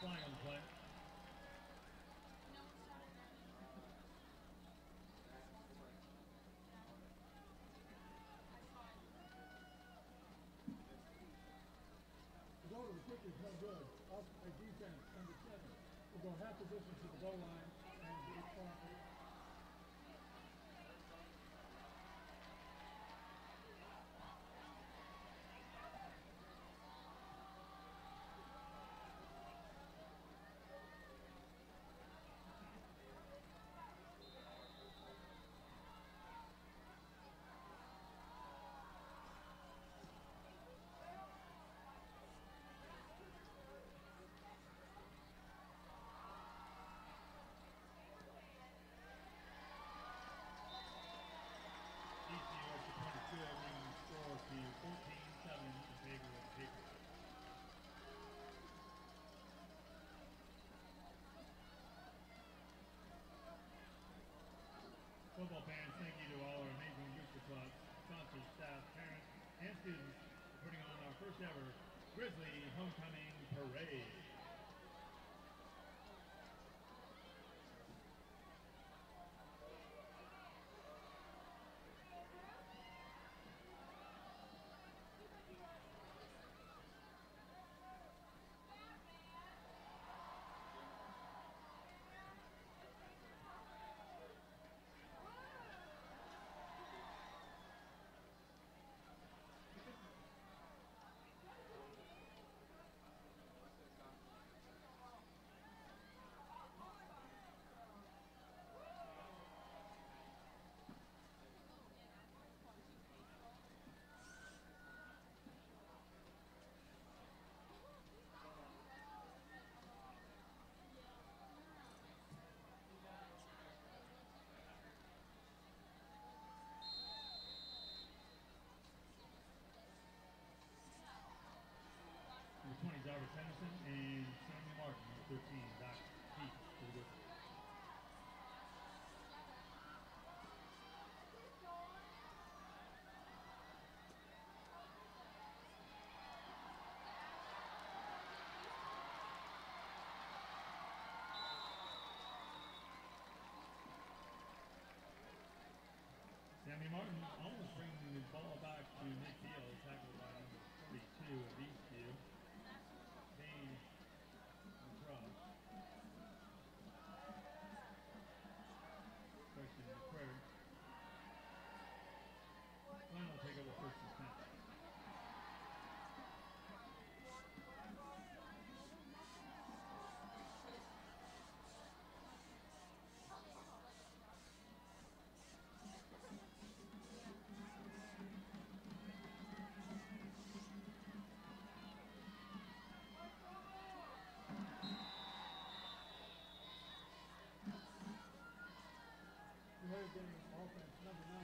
flag on the play. The goal to the kick is no good. Up a defense, number 7. Will go half the distance to the goal line and be currently. Score to 14-7 in favor of the Patriots. Football fans, thank you to all our amazing booster clubs, sponsors, staff, parents, and students for putting on our first ever Grizzly Homecoming Parade. Number 20, Jarvis Henderson, and Sammy Martin, number 13, Doc Pete, to the Grizzlies. Sammy Martin almost bringing the ball back to midfield, tackled by number 42 of Eastview. Dane across. Question McQuarrie. Glenn will take over first and 10. The other game is offense, number 9.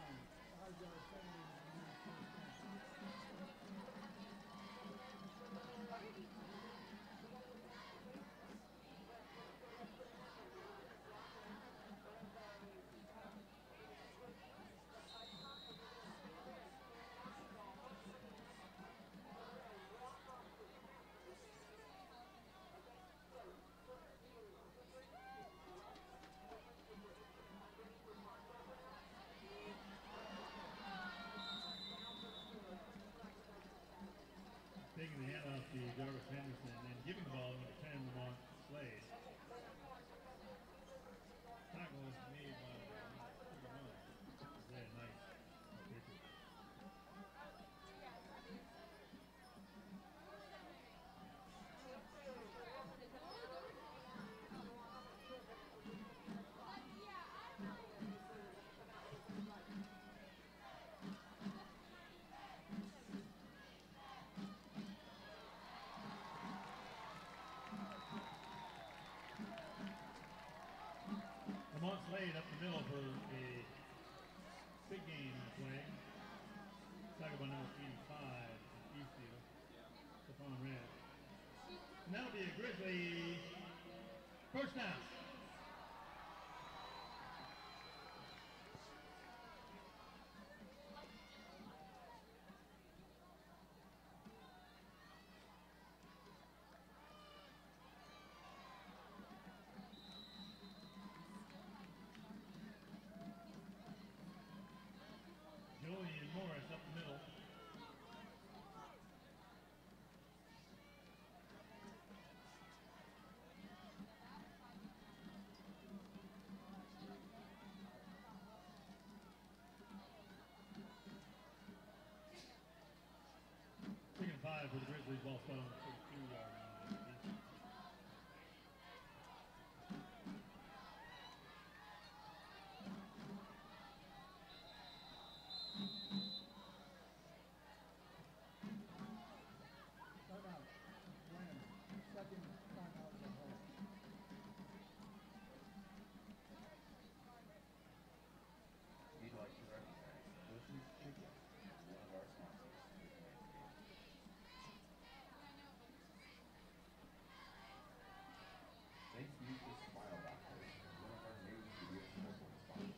5-yard penalty and Taking the hand off to Jarvis Henderson and giving the ball to number 10, Lamont Slade. Tackle was made by very nice. Lamont Slade up the middle for a big game play. Tackled by number 85 from Eastview. Stephon Red. And that'll be a Grizzly first down. 5 for the Grizzlies, ball spot on the 32-yard line. Timeout. When? Second timeout at home. We'd like to recognize Grizzlies Kickoff, one of our sponsors for tonight's game. Thanks to the Smile Doctor, one of our new studio scoreboard sponsors.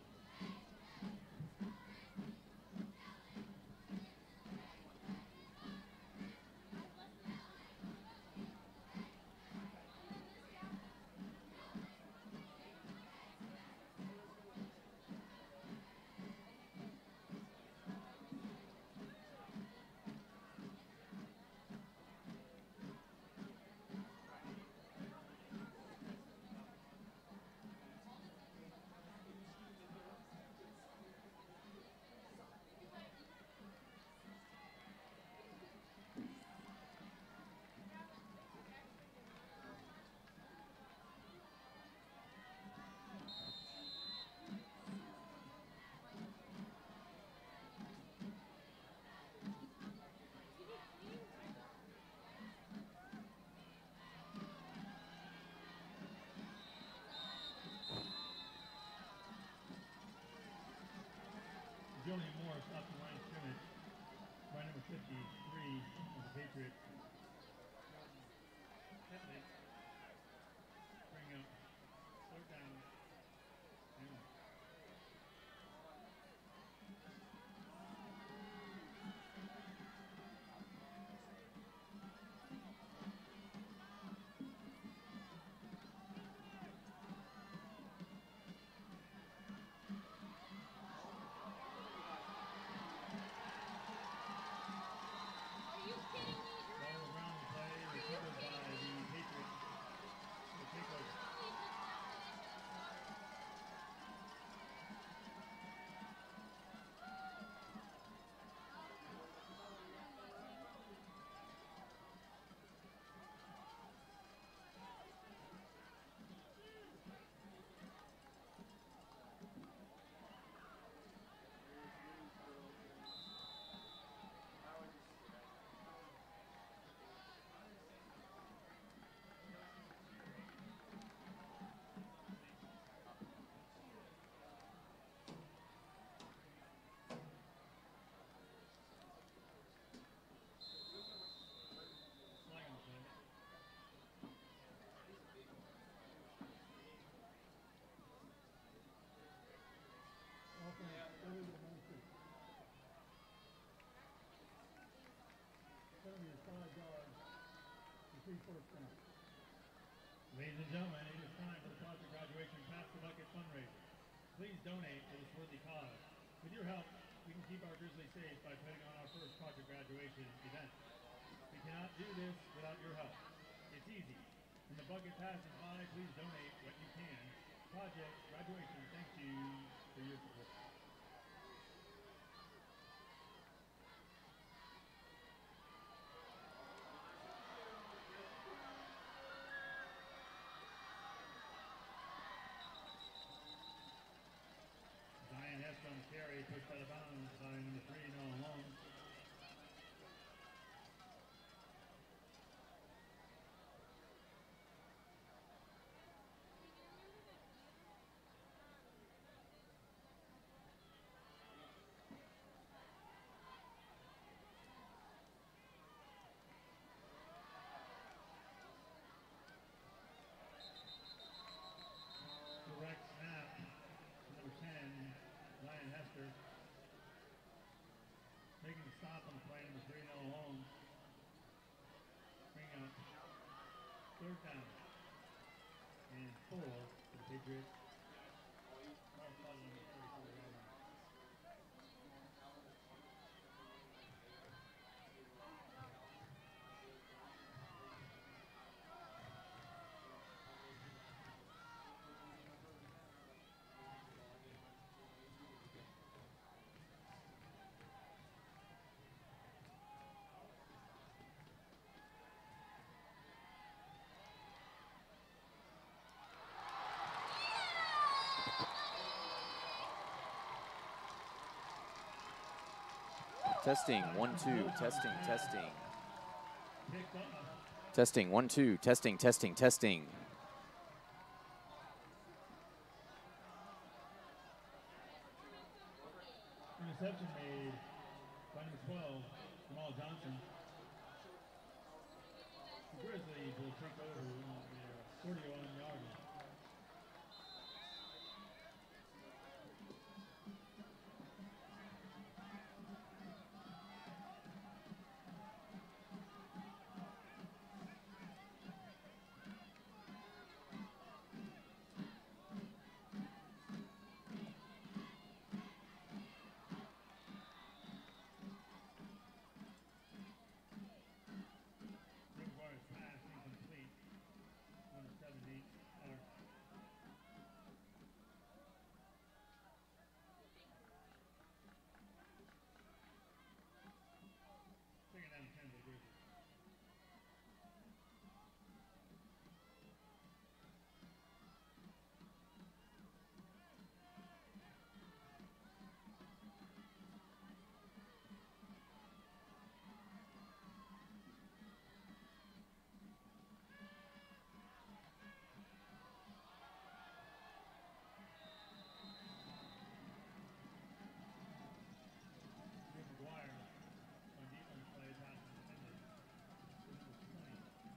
Julian Morris off the line of scrimmage by number 53 of the Patriots. Bring up third down. And First down. Ladies and gentlemen, it is time for the Project Graduation Pass the Bucket fundraiser. Please donate to this worthy cause. With your help, we can keep our Grizzlies safe by putting on our first Project Graduation event. We cannot do this without your help. It's easy. When the bucket pass is high, please donate what you can. Project Graduation thanks you for your support. On the carry, pushed out of bounds by number 3, Noah Long. Direct snap, number 10. Ryan Hester making a stop on the play, number 3, Noah Long. Bring up third down and 4 for the Patriots. Testing, 1, 2, testing, testing. Picked off. Testing, 1, 2, testing, testing, testing. Interception made by number 12, Jamal Johnson. The Grizzlies will take over on their 41-yard line. Pass incomplete. Number 70. Second down 10 to the Grizzlies. McGuire on defense play pass intended. This was 20.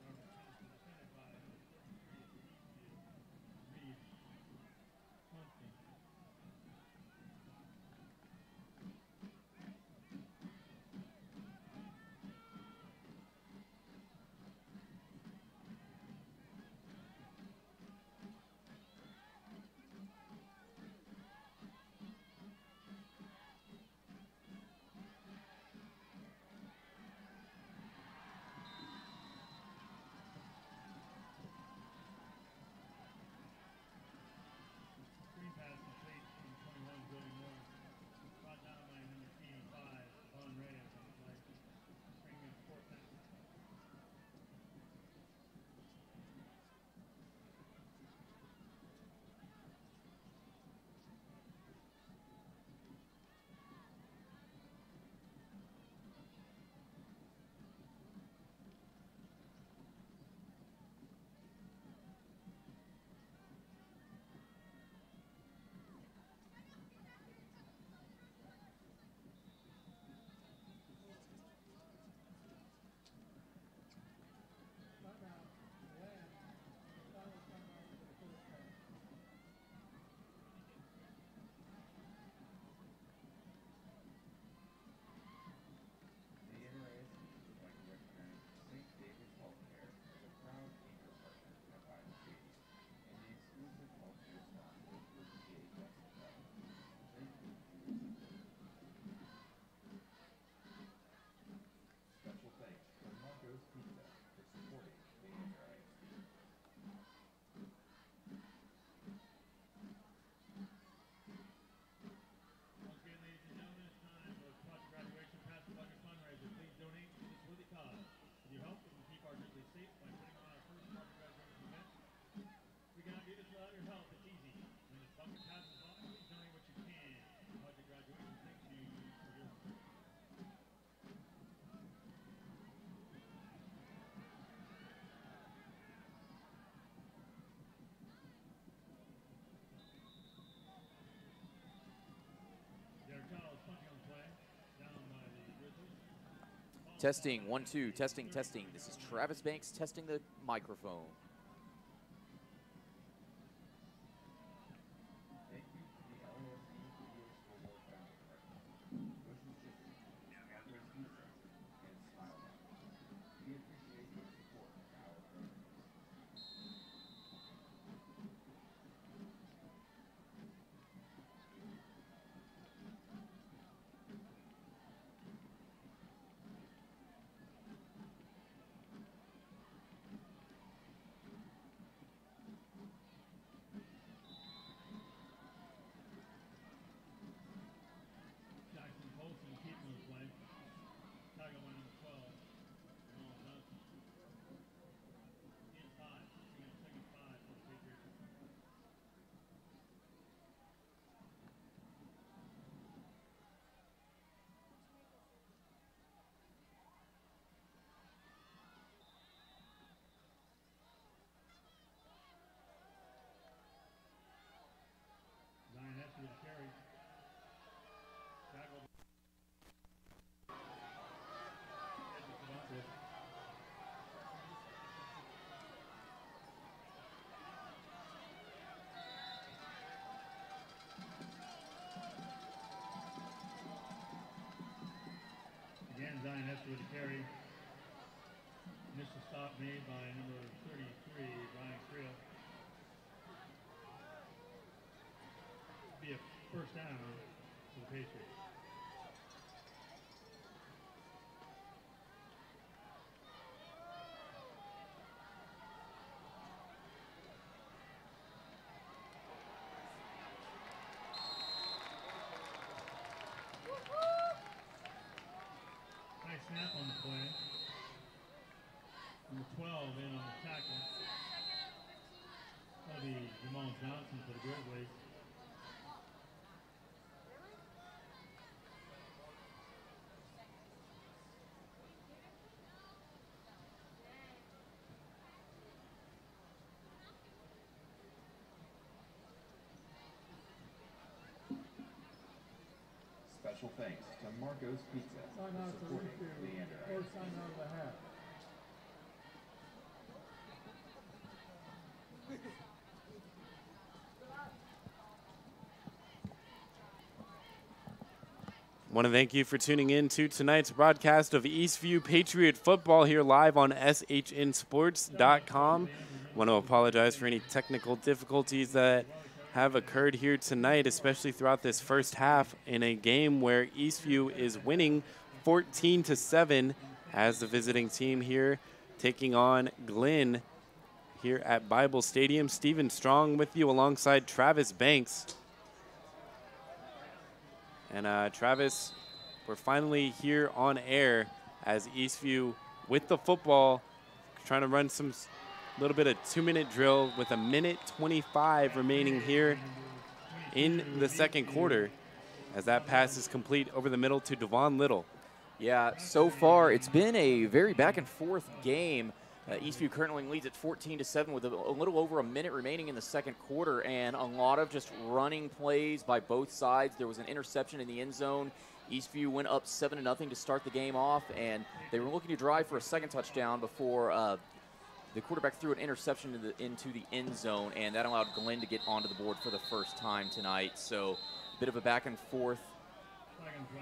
Robert Thompson defended by number 33 at the Eastfield. Reed Hunting. Screen pass complete from 21, Jordan Morris. Brought down by number 85, Von Reyes on the play. Bringing in 4th down. Timeout. Land. Final timeout for the first half. The NRASC would like to recognize St. David's Healthcare as a proud anchor partner at Iowa Stadium and the exclusive healthcare sponsor for the PHS Club. Thank you for your support. Special thanks to Marco's Pizza for supporting the NRASC. Once again, ladies and gentlemen, it's time for Project Graduation Pass the Bucket fundraiser. Please donate to this worthy cause. With your help, we can keep our Grizzlies safe by putting on our first Project Graduation event. We cannot do this without your help. It's easy. When this bucket passes off, please donate what you can. Project Graduation thanks you for your support. Derek Charles punting on the play. Down by the Grizzlies. Testing, 1, 2, testing, testing. This is Travis Banks testing the microphone. Thank you to the LAFC Video Scoreboard Founding Partners, Ocean Chicken, Catherine Pizza, and Smile Bar. We appreciate your support of our programs. Chester with the carry. Initial stop made by number 33, Brian Creel. Be a first down for the Patriots. Nice snap on the play. Number 12 in on the tackle. That'll be Jamal Johnson for the Grizzlies. Special thanks to Marco's Pizza for Sign out to supporting Eastview, Leander. first sign out of the half. Want to thank you for tuning in to tonight's broadcast of Eastview Patriot football here live on SHNsports.com. Want to apologize for any technical difficulties that have occurred here tonight, especially throughout this first half in a game where Eastview is winning 14-7 as the visiting team here taking on Glenn here at Bible Stadium. Stephen Strong with you alongside Travis Banks. And Travis, we're finally here on air as Eastview with the football, trying to run some little bit of 2-minute drill with 1:25 remaining here in the second quarter as that pass is complete over the middle to Devon Little. Yeah, so far it's been a very back and forth game. Eastview currently leads at 14-7 with a little over a minute remaining in the second quarter, and a lot of just running plays by both sides. There was an interception in the end zone. Eastview went up 7-0 to start the game off, and they were looking to drive for a second touchdown before the quarterback threw an interception into the end zone, and that allowed Glenn to get onto the board for the first time tonight. So a bit of a back and forth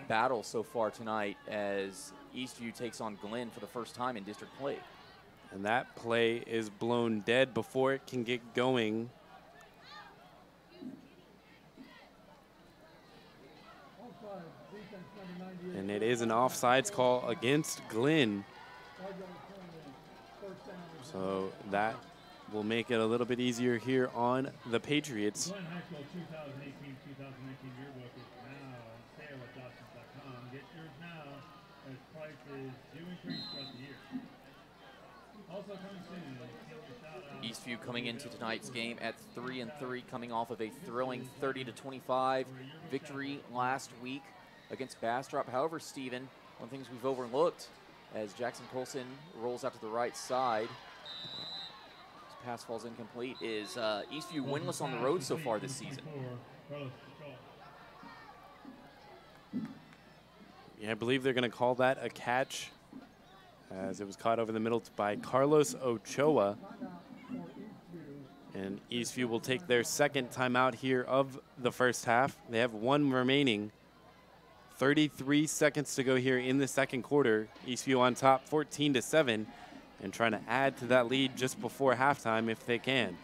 battle so far tonight as Eastview takes on Glenn for the first time in district play. And that play is blown dead before it can get going. And it is an offsides call against Glenn. So that will make it a little bit easier here on the Patriots. Glenn High School 2018-2019 yearbook is now on sale at Dawson's.com. Get yours now as prices do increase throughout the year. Also coming soon, Eastview coming into tonight's game at 3-3, coming off of a thrilling 30-25 victory last week against Bastrop. However, Stephen, one of the things we've overlooked as Jackson Colson rolls out to the right side, his pass falls incomplete, is Eastview winless on the road so far this season. Yeah, I believe they're going to call that a catch, as it was caught over the middle by Carlos Ochoa. And Eastview will take their second timeout here of the first half. They have one remaining. 33 seconds to go here in the second quarter. Eastview on top 14-7 and trying to add to that lead just before halftime if they can.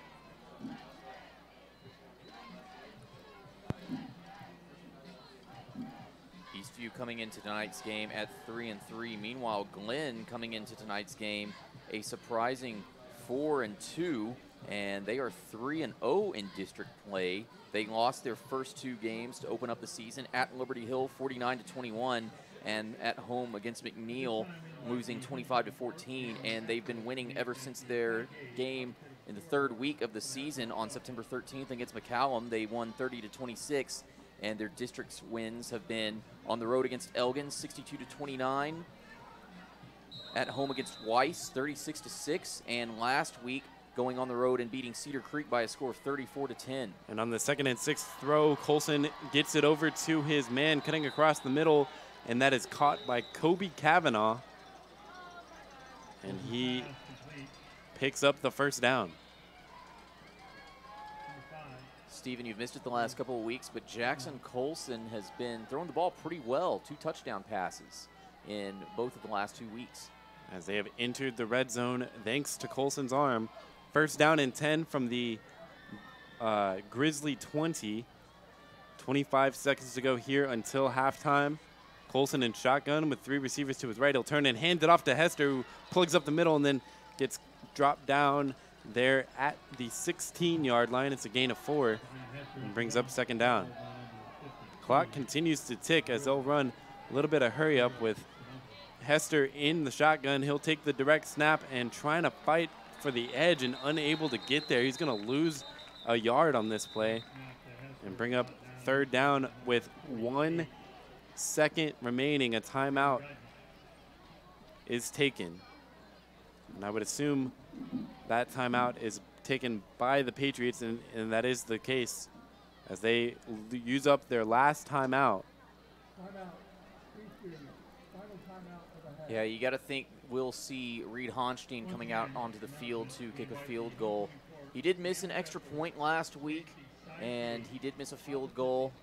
Eastview coming into tonight's game at 3-3. Meanwhile, Glenn coming into tonight's game a surprising 4-2, and they are 3-0 in district play. They lost their first two games to open up the season at Liberty Hill, 49-21, and at home against McNeil, losing 25-14. And they've been winning ever since their game in the third week of the season on September 13th against McCallum. They won 30-26. And their district's wins have been on the road against Elgin, 62-29. At home against Weiss, 36-6. And last week, going on the road and beating Cedar Creek by a score of 34-10. And on the 2nd and 6th throw, Colson gets it over to his man cutting across the middle, and that is caught by Kobe Kavanaugh. And he picks up the first down. Stephen, you've missed it the last couple of weeks, but Jackson Colson has been throwing the ball pretty well. 2 touchdown passes in both of the last 2 weeks. As they have entered the red zone thanks to Colson's arm. First down and 10 from the Grizzly 20. 25 seconds to go here until halftime. Colson in shotgun with 3 receivers to his right. He'll turn and hand it off to Hester, who plugs up the middle and then gets dropped down there at the 16-yard line. It's a gain of 4 and brings up second down. Clock continues to tick as they'll run a little bit of hurry up with Hester in the shotgun. He'll take the direct snap and trying to fight for the edge and unable to get there. He's going to lose a yard on this play and bring up third down with 1 second remaining. A timeout is taken. And I would assume that timeout is taken by the Patriots, and that is the case as they use up their last timeout. Timeout. Eastview. Final timeout of the half. Yeah, you got to think we'll see Reed Honstein coming out onto the field to kick a field goal. He did miss an extra point last week, and he did miss a field goal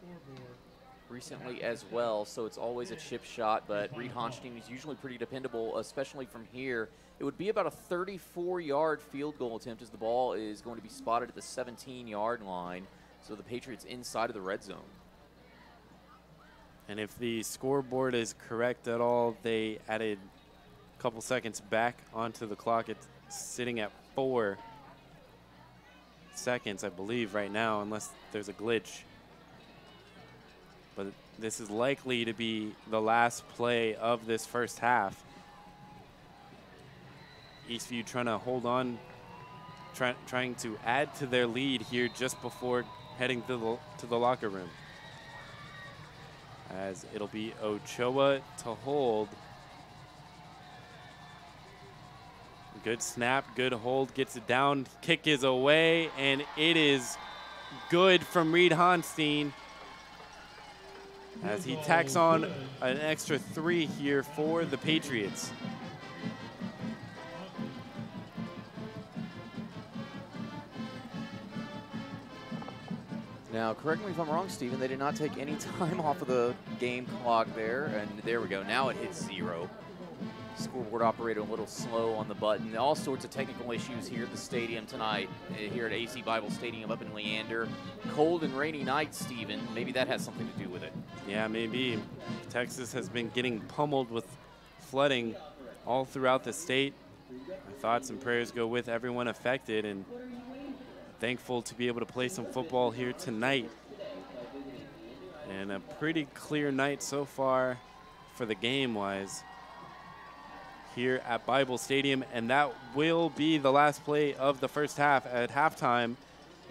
recently as well, so it's always a chip shot, but Reed Honstein is usually pretty dependable, especially from here. It would be about a 34-yard field goal attempt as the ball is going to be spotted at the 17-yard line, so the Patriots inside of the red zone. And if the scoreboard is correct at all, they added a couple seconds back onto the clock. It's sitting at 4 seconds, I believe, right now, unless there's a glitch. But this is likely to be the last play of this first half. Eastview trying to hold on, trying to add to their lead here just before heading to the locker room. As it'll be Ochoa to hold. Good snap, good hold, gets it down, kick is away, and it is good from Reed Honstein as he tacks on an extra 3 here for the Patriots. Now, correct me if I'm wrong, Steven, they did not take any time off of the game clock there, and there we go. Now it hits 0. Scoreboard operator a little slow on the button. All sorts of technical issues here at the stadium tonight, here at AC Bible Stadium up in Leander. Cold and rainy night, Steven. Maybe that has something to do with it. Yeah, maybe. Texas has been getting pummeled with flooding all throughout the state. My thoughts and prayers go with everyone affected, and thankful to be able to play some football here tonight. And a pretty clear night so far for the game-wise here at Bible Stadium, and that will be the last play of the first half. At halftime,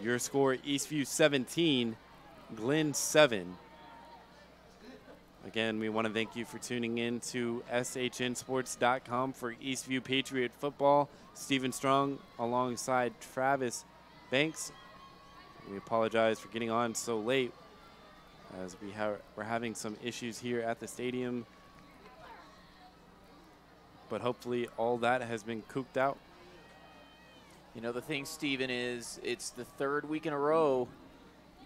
your score, Eastview 17, Glenn 7. Again, we want to thank you for tuning in to SHNSports.com for Eastview Patriot football. Stephen Strong alongside Travis Banks. We apologize for getting on so late as we're having some issues here at the stadium. But hopefully all that has been cooped out. You know, the thing, Steven, is it's the 3rd week in a row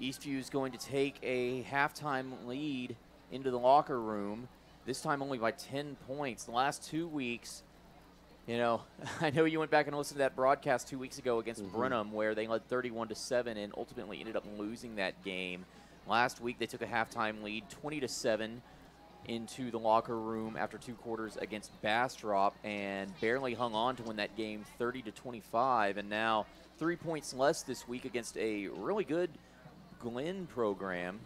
Eastview is going to take a halftime lead into the locker room, this time only by 10 points. The last 2 weeks, you know, I know you went back and listened to that broadcast 2 weeks ago against Brenham where they led 31-7 and ultimately ended up losing that game. Last week they took a halftime lead, 20-7. Into the locker room after 2 quarters against Bastrop and barely hung on to win that game 30-25, and now 3 points less this week against a really good Glenn program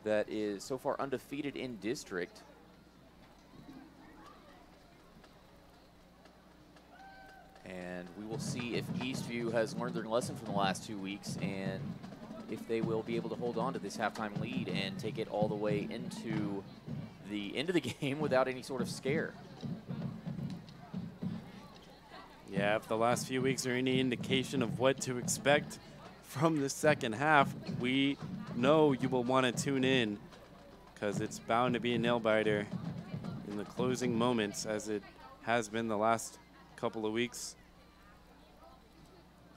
that is so far undefeated in district. And we will see if Eastview has learned their lesson from the last 2 weeks and if they will be able to hold on to this halftime lead and take it all the way into the end of the game without any sort of scare. Yeah, if the last few weeks are any indication of what to expect from the second half, we know you will want to tune in because it's bound to be a nail-biter in the closing moments as it has been the last couple of weeks.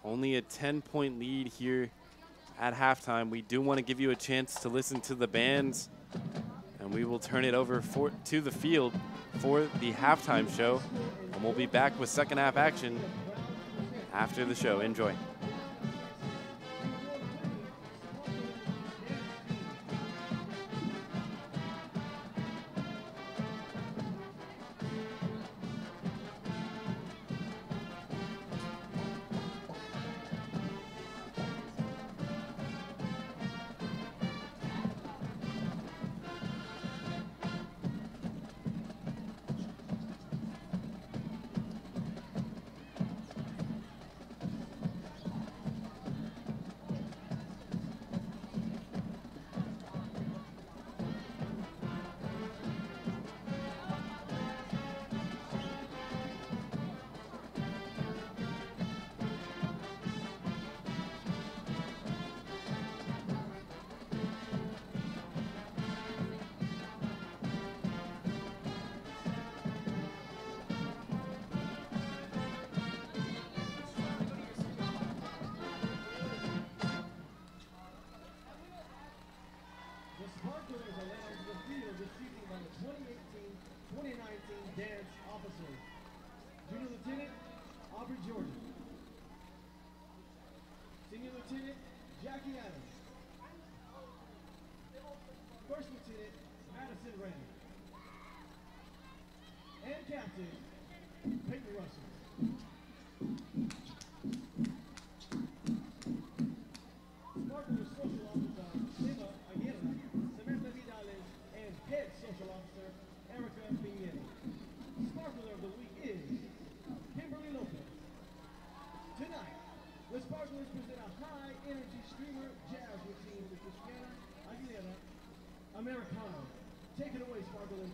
Only a 10-point lead here at halftime. We do want to give you a chance to listen to the bands, and and we will turn it over to the field for the halftime show. And we'll be back with second half action after the show. Enjoy. Americano. Take it away, Sparklers.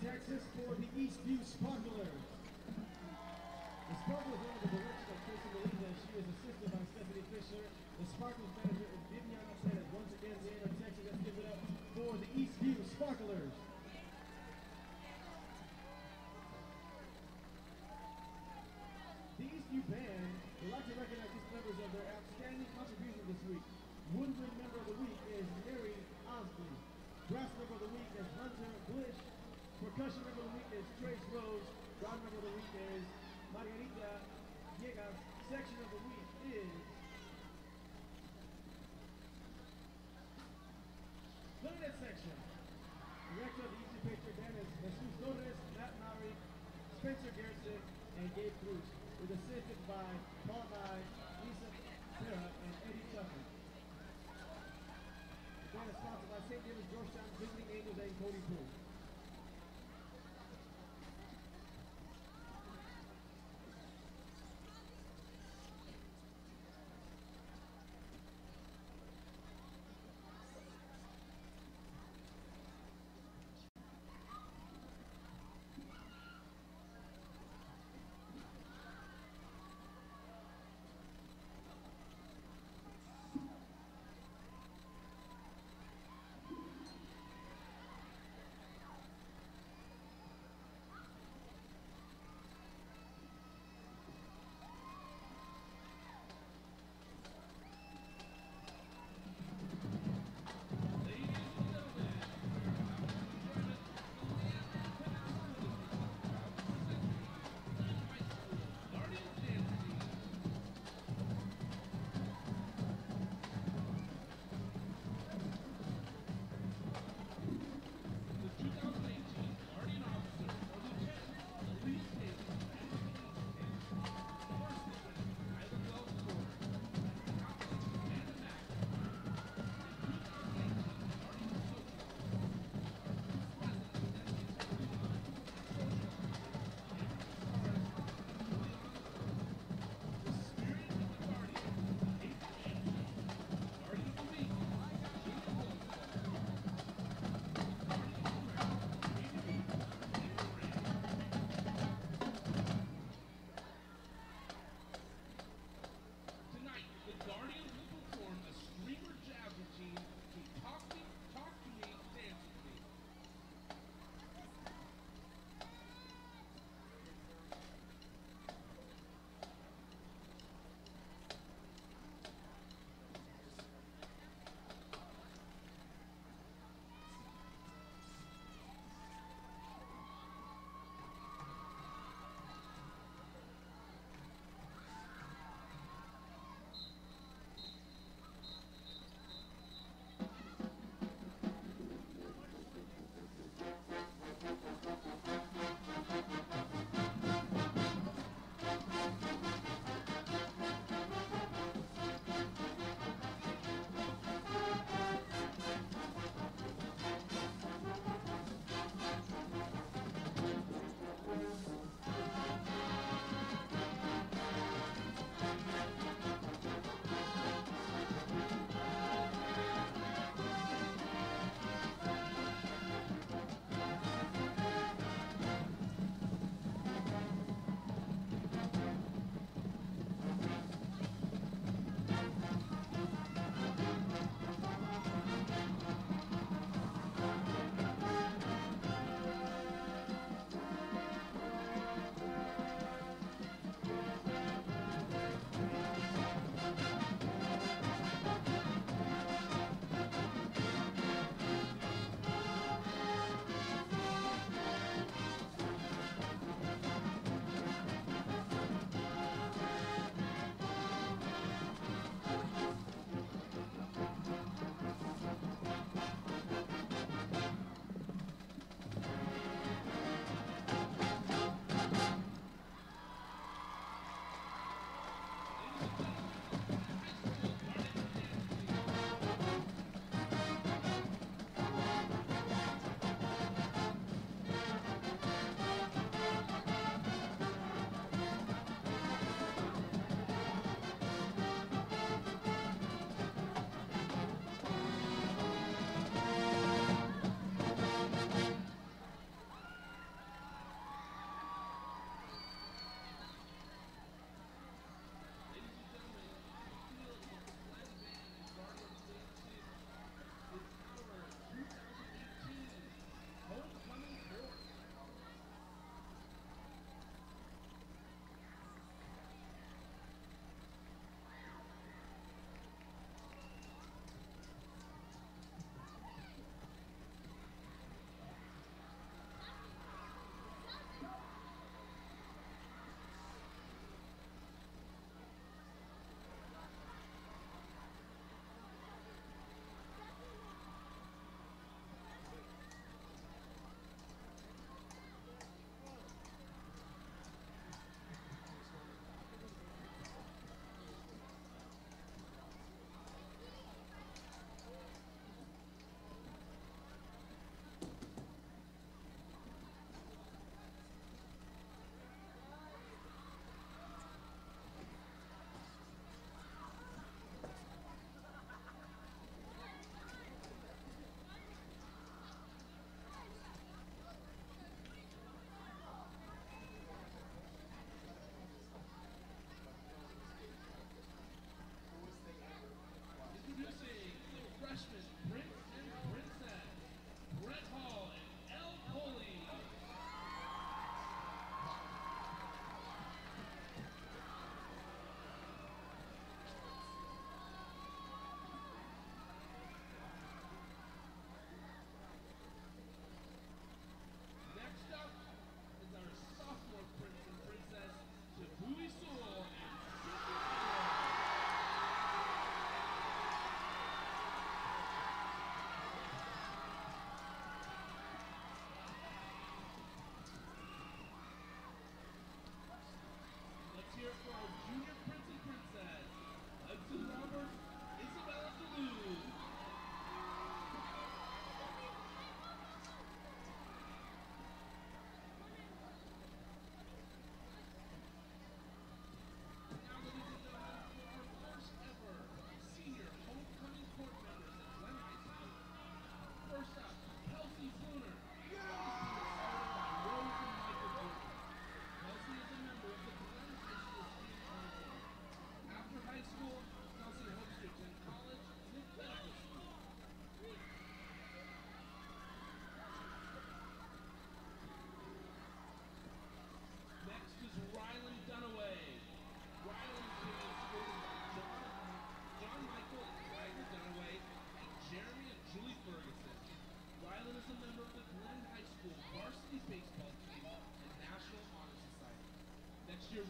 Texas for the Eastview Sparklers. The Sparklers are under the direction of Tracy Molina. She is assisted by Stephanie Fisher. The Sparklers manager is Viviana Perez. Once again, the Inner Texas, let's give it up for the Eastview Sparklers. The Eastview band would like to recognize these members of their outstanding contribution this week. Woodwind member of the week is Mary Osby. Brass member of the week is Hunter Blish. Percussion member of the week is Trace Rose. Drum member of the week is Margarita Villegas. Section of the week is Clarinet section. Director of the Easy Patriot Band is Jesus Torres, Matt Maury, Spencer Gerson, and Gabe Cruz, with assisted by Paul Nye, Lisa Sarah, and Eddie Tucker. The band is sponsored by St. David's Georgetown, Visiting Angels, and Cody Poole.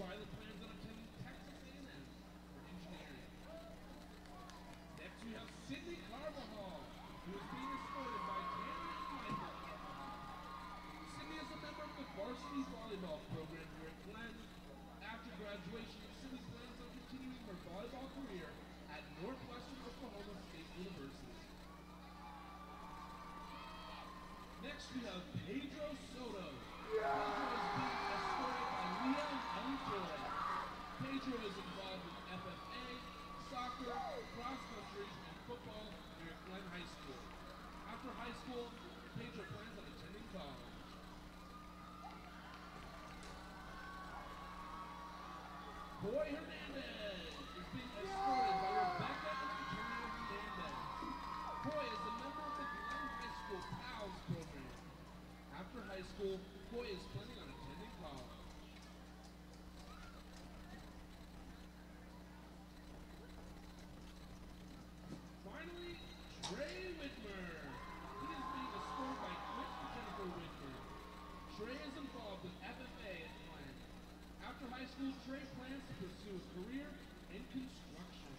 pilot plans on attending Texas A&M for engineering. Next we have Sydney Carvajal, who is being escorted by Tanner and Michael Carvajal. Sydney is a member of the varsity volleyball program here at Glenn. After graduation, Sydney plans on continuing her volleyball career at Northwestern Oklahoma State University. Next we have Pedro Soto. Pedro is being escorted by Liam Elitoy. Pedro is involved with FFA, soccer, cross country, and football here at Glenn High School. After high school, Pedro plans on attending college. Boy Hernandez is being escorted by Rebecca and Victoria Hernandez. Boy is a member of the Glenn High School PALS program. After high school, Boy is planning on attending college. Finally, Trey Whitmer. He is being escorted by Quentin Jennifer Whitmer. Trey is involved with FFA at Glenn. After high school, Trey plans to pursue a career in construction.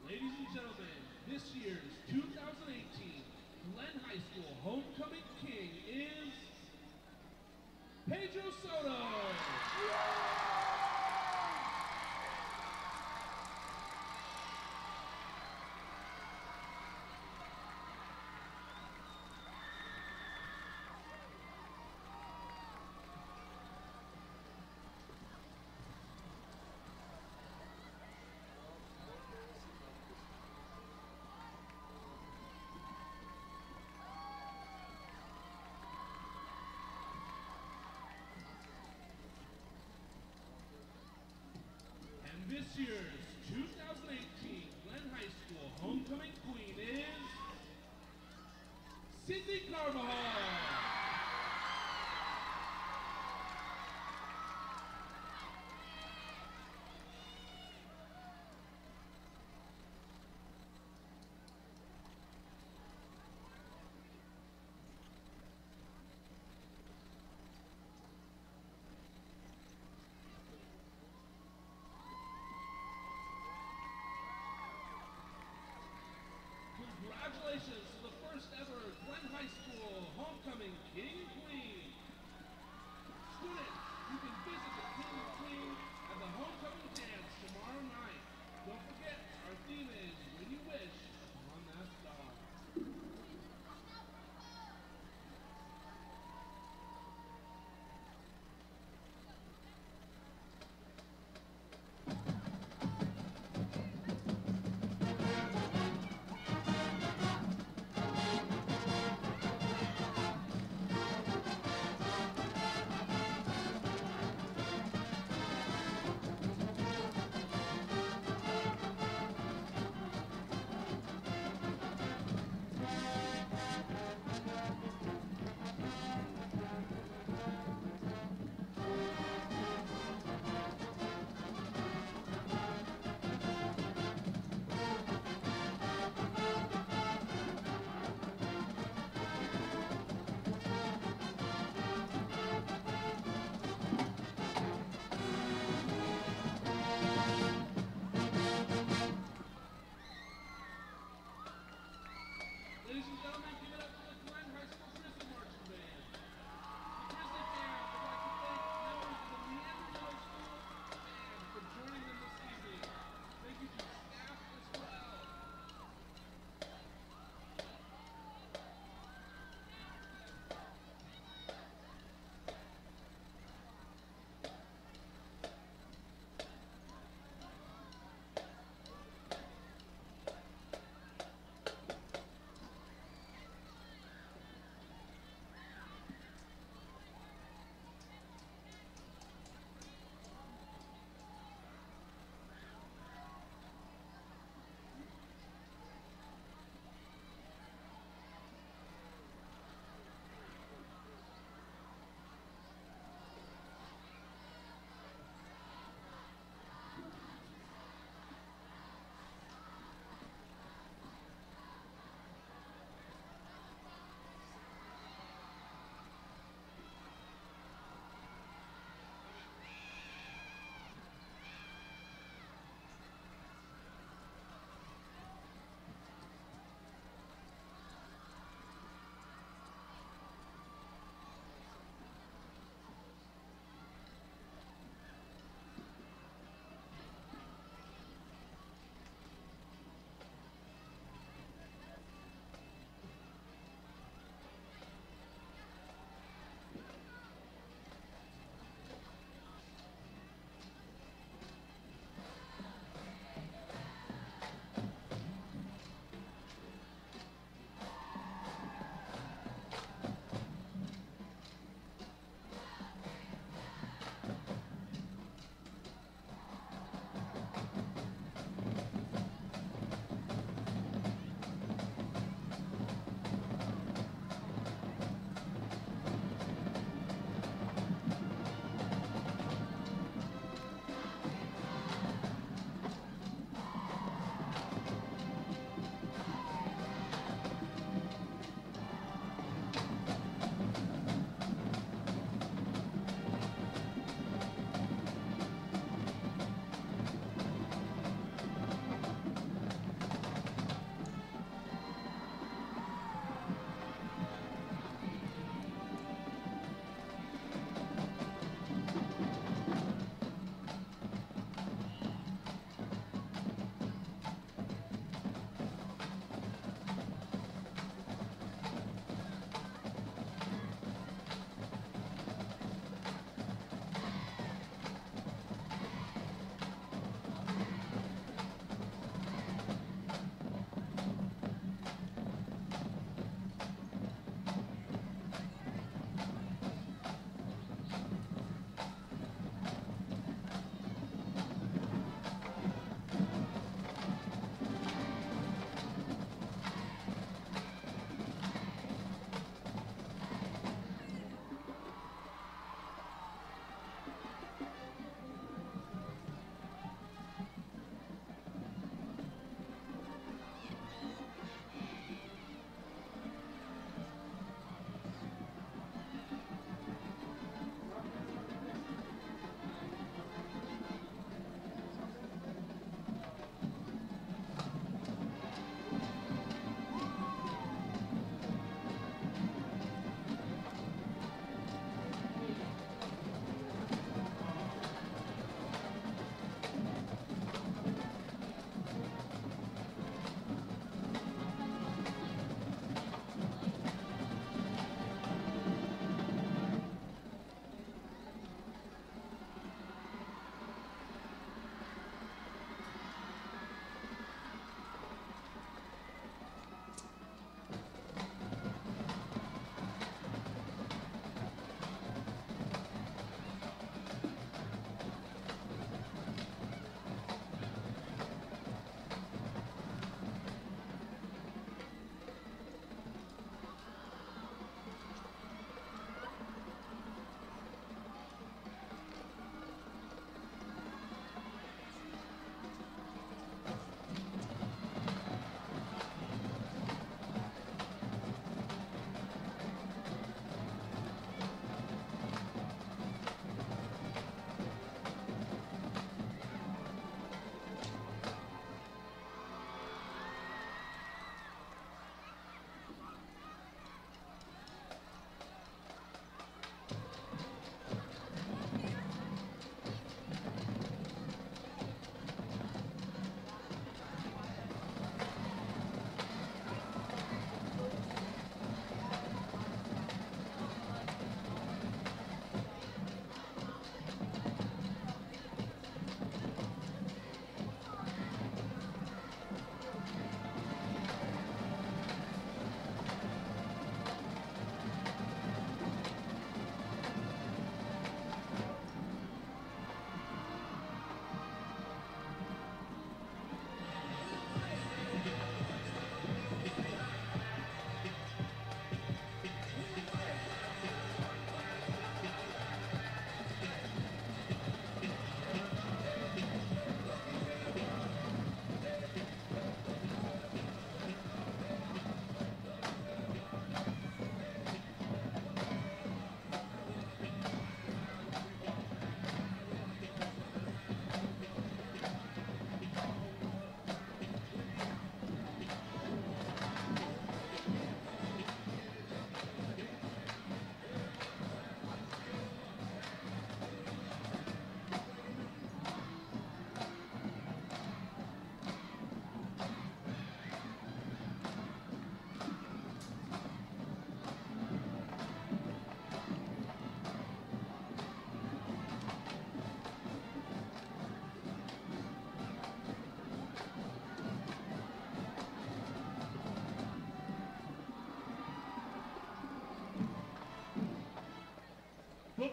Ladies and gentlemen, this year's 2018 Glenn High School homecoming king is Pedro Soto. This year's 2018 Glenn High School homecoming queen is Sydney Carvajal. Congratulations to the first ever Glenn High School homecoming king and queen. Students, you can visit the king and queen at the homecoming dance tomorrow night. Don't forget, our theme is When You Wish Upon That Star. Ladies and gentlemen, give it up for the Glenn High School Grizzly Marching Band. The Grizzly Band would like to thank members of the Leander Middle School Band for joining them this evening. Thank you to staff as well.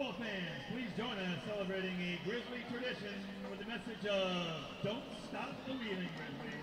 Football fans, please join us celebrating a Grizzly tradition with the message of "Don't Stop Believing, Grizzlies."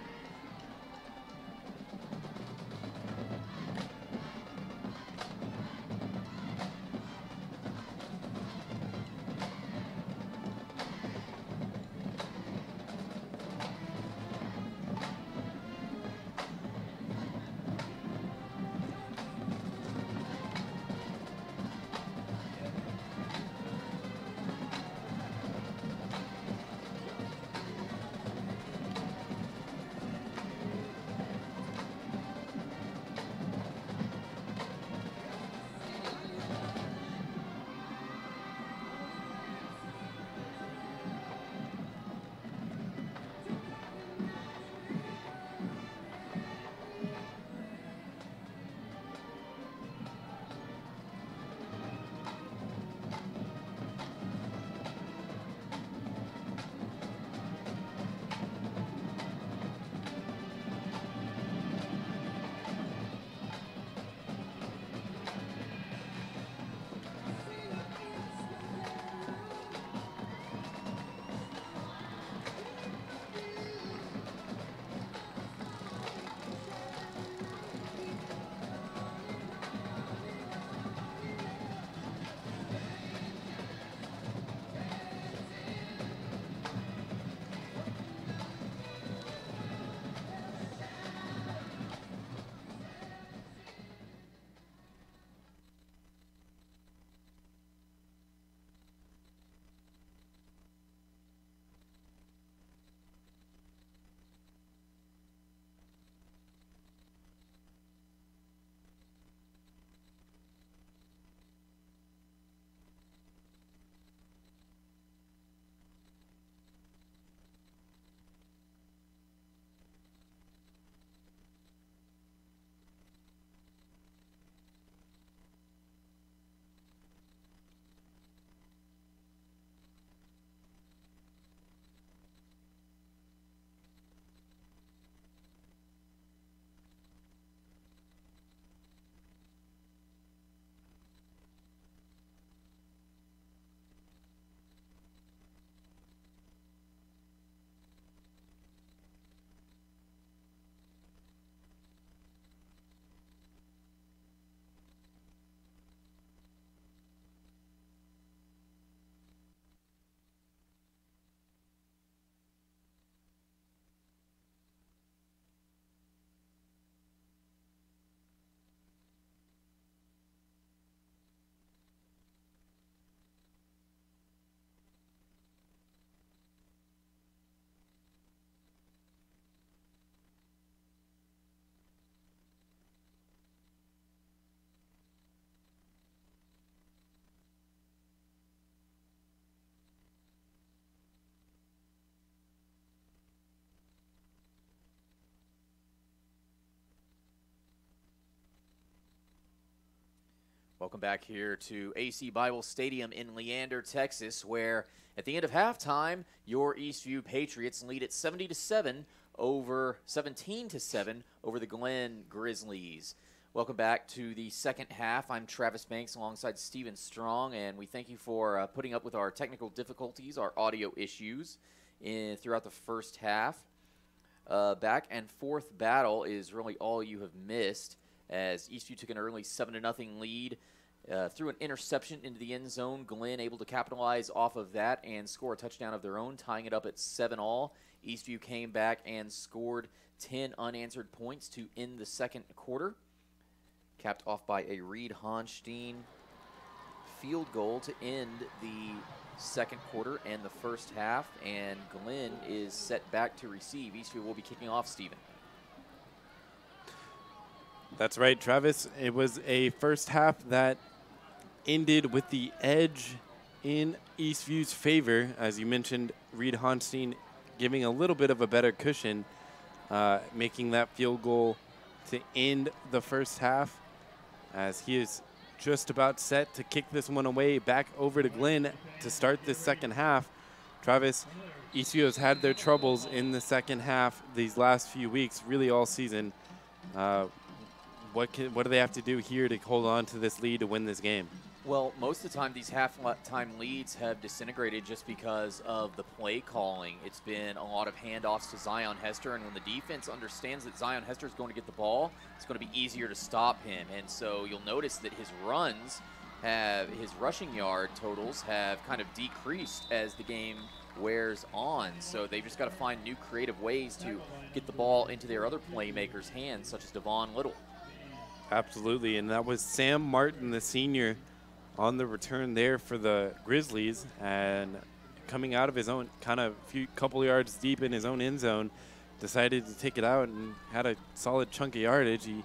Welcome back here to AC Bible Stadium in Leander, Texas, where at the end of halftime, your Eastview Patriots lead at 17-7 over the Glen Grizzlies. Welcome back to the second half. I'm Travis Banks alongside Steven Strong, and we thank you for putting up with our technical difficulties, our audio issues throughout the first half. Back and forth battle is really all you have missed, as Eastview took an early 7-0 lead through an interception into the end zone. Glen able to capitalize off of that and score a touchdown of their own, tying it up at 7-all. Eastview came back and scored 10 unanswered points to end the second quarter, capped off by a Reed Honstein field goal to end the second quarter and the first half, and Glen is set back to receive. Eastview will be kicking off, Stephen. That's right, Travis. It was a first half that ended with the edge in Eastview's favor. As you mentioned, Reed Honstein giving a little bit of a better cushion, making that field goal to end the first half, as he is just about set to kick this one away back over to Glen to start this second half. Travis, Eastview has had their troubles in the second half these last few weeks, really all season. What do they have to do here to hold on to this lead to win this game? Well, most of the time, these half-time leads have disintegrated just because of the play calling. It's been a lot of handoffs to Zion Hester, and when the defense understands that Zion Hester is going to get the ball, it's going to be easier to stop him. And so you'll notice that his rushing yard totals have kind of decreased as the game wears on. So they've just got to find new creative ways to get the ball into their other playmakers' hands, such as Devon Little. Absolutely, and that was Sam Martin, the senior, on the return there for the Grizzlies, and coming out of his own couple yards deep in his own end zone, decided to take it out and had a solid chunk of yardage. He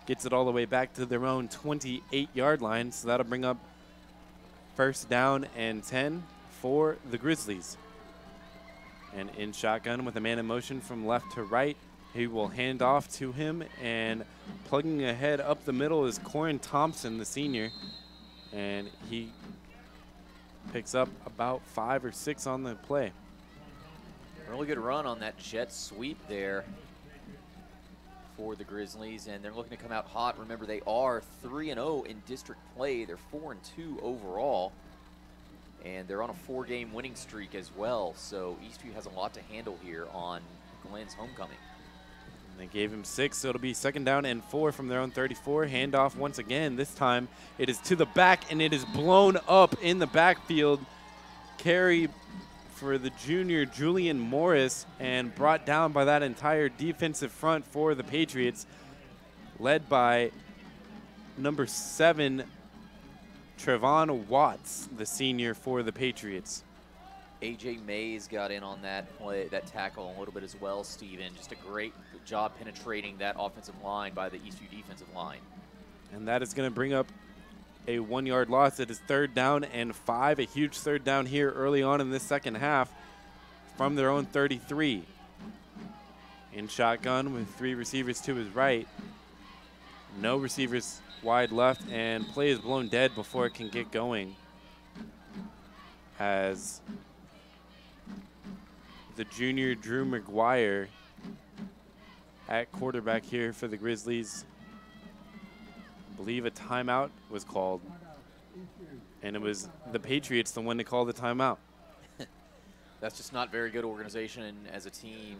gets it all the way back to their own 28-yard line, so that'll bring up first down and 10 for the Grizzlies. And in shotgun with a man in motion from left to right, he will hand off to him, and plugging ahead up the middle is Corin Thompson, the senior. And he picks up about 5 or 6 on the play. Really good run on that jet sweep there for the Grizzlies, and they're looking to come out hot. Remember, they are 3-0 in district play. They're 4-2 overall, and they're on a 4-game winning streak as well. So Eastview has a lot to handle here on Glenn's homecoming. They gave him 6, so it'll be second down and 4 from their own 34. Handoff once again. This time it is to the back, and it is blown up in the backfield. Carry for the junior Julian Morris, and brought down by that entire defensive front for the Patriots, led by number 7, Trevon Watts, the senior for the Patriots. A.J. Mays got in on that play, that tackle a little bit as well, Steven. Just a great job penetrating that offensive line by the Eastview defensive line. And that is going to bring up a 1-yard loss. It is third down and 5, a huge third down here early on in this second half from their own 33. In shotgun with 3 receivers to his right. No receivers wide left, and play is blown dead before it can get going, as the junior Drew McGuire at quarterback here for the Grizzlies. I believe a timeout was called, and it was the Patriots the one to call the timeout. That's just not very good organization as a team.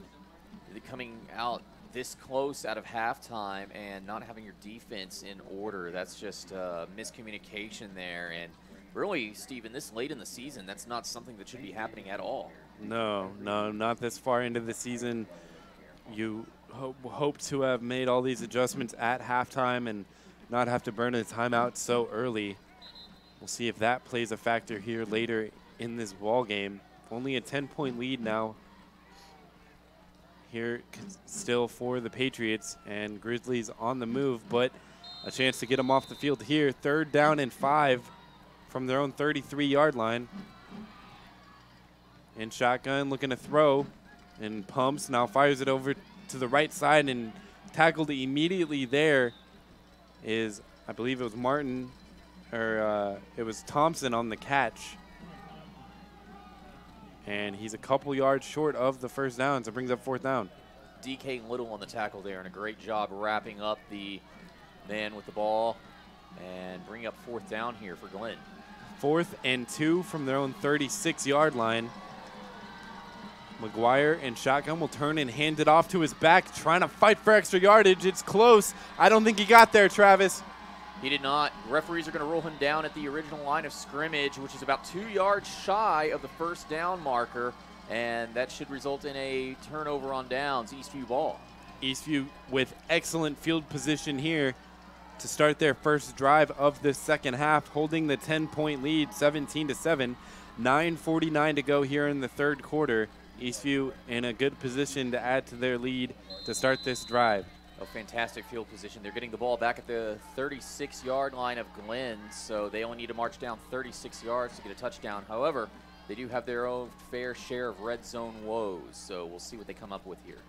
Coming out this close out of halftime and not having your defense in order, that's just miscommunication there. And really, Steven, this late in the season, that's not something that should be happening at all. No, not this far into the season. You hope to have made all these adjustments at halftime and not have to burn a timeout so early. We'll see if that plays a factor here later in this ball game. Only a 10-point lead now here still for the Patriots, and Grizzlies on the move, but a chance to get them off the field here. Third down and 5 from their own 33-yard line. In shotgun, looking to throw, and pumps, now fires it over to the right side, and tackled immediately there is, I believe it was Martin, or it was Thompson on the catch. And he's a couple yards short of the first down, so it brings up fourth down. DK Little on the tackle there, and a great job wrapping up the man with the ball and bringing up fourth down here for Glenn. 4th and 2 from their own 36-yard line. McGuire in shotgun will turn and hand it off to his back, trying to fight for extra yardage. It's close. I don't think he got there, Travis. He did not. Referees are going to roll him down at the original line of scrimmage, which is about 2 yards shy of the first down marker, and that should result in a turnover on downs, Eastview ball. Eastview with excellent field position here to start their first drive of the second half, holding the 10-point lead, 17-7. 9:49 to go here in the third quarter. Eastview in a good position to add to their lead to start this drive. A fantastic field position. They're getting the ball back at the 36-yard line of Glenn, so they only need to march down 36 yards to get a touchdown. However, they do have their own fair share of red zone woes, so we'll see what they come up with here.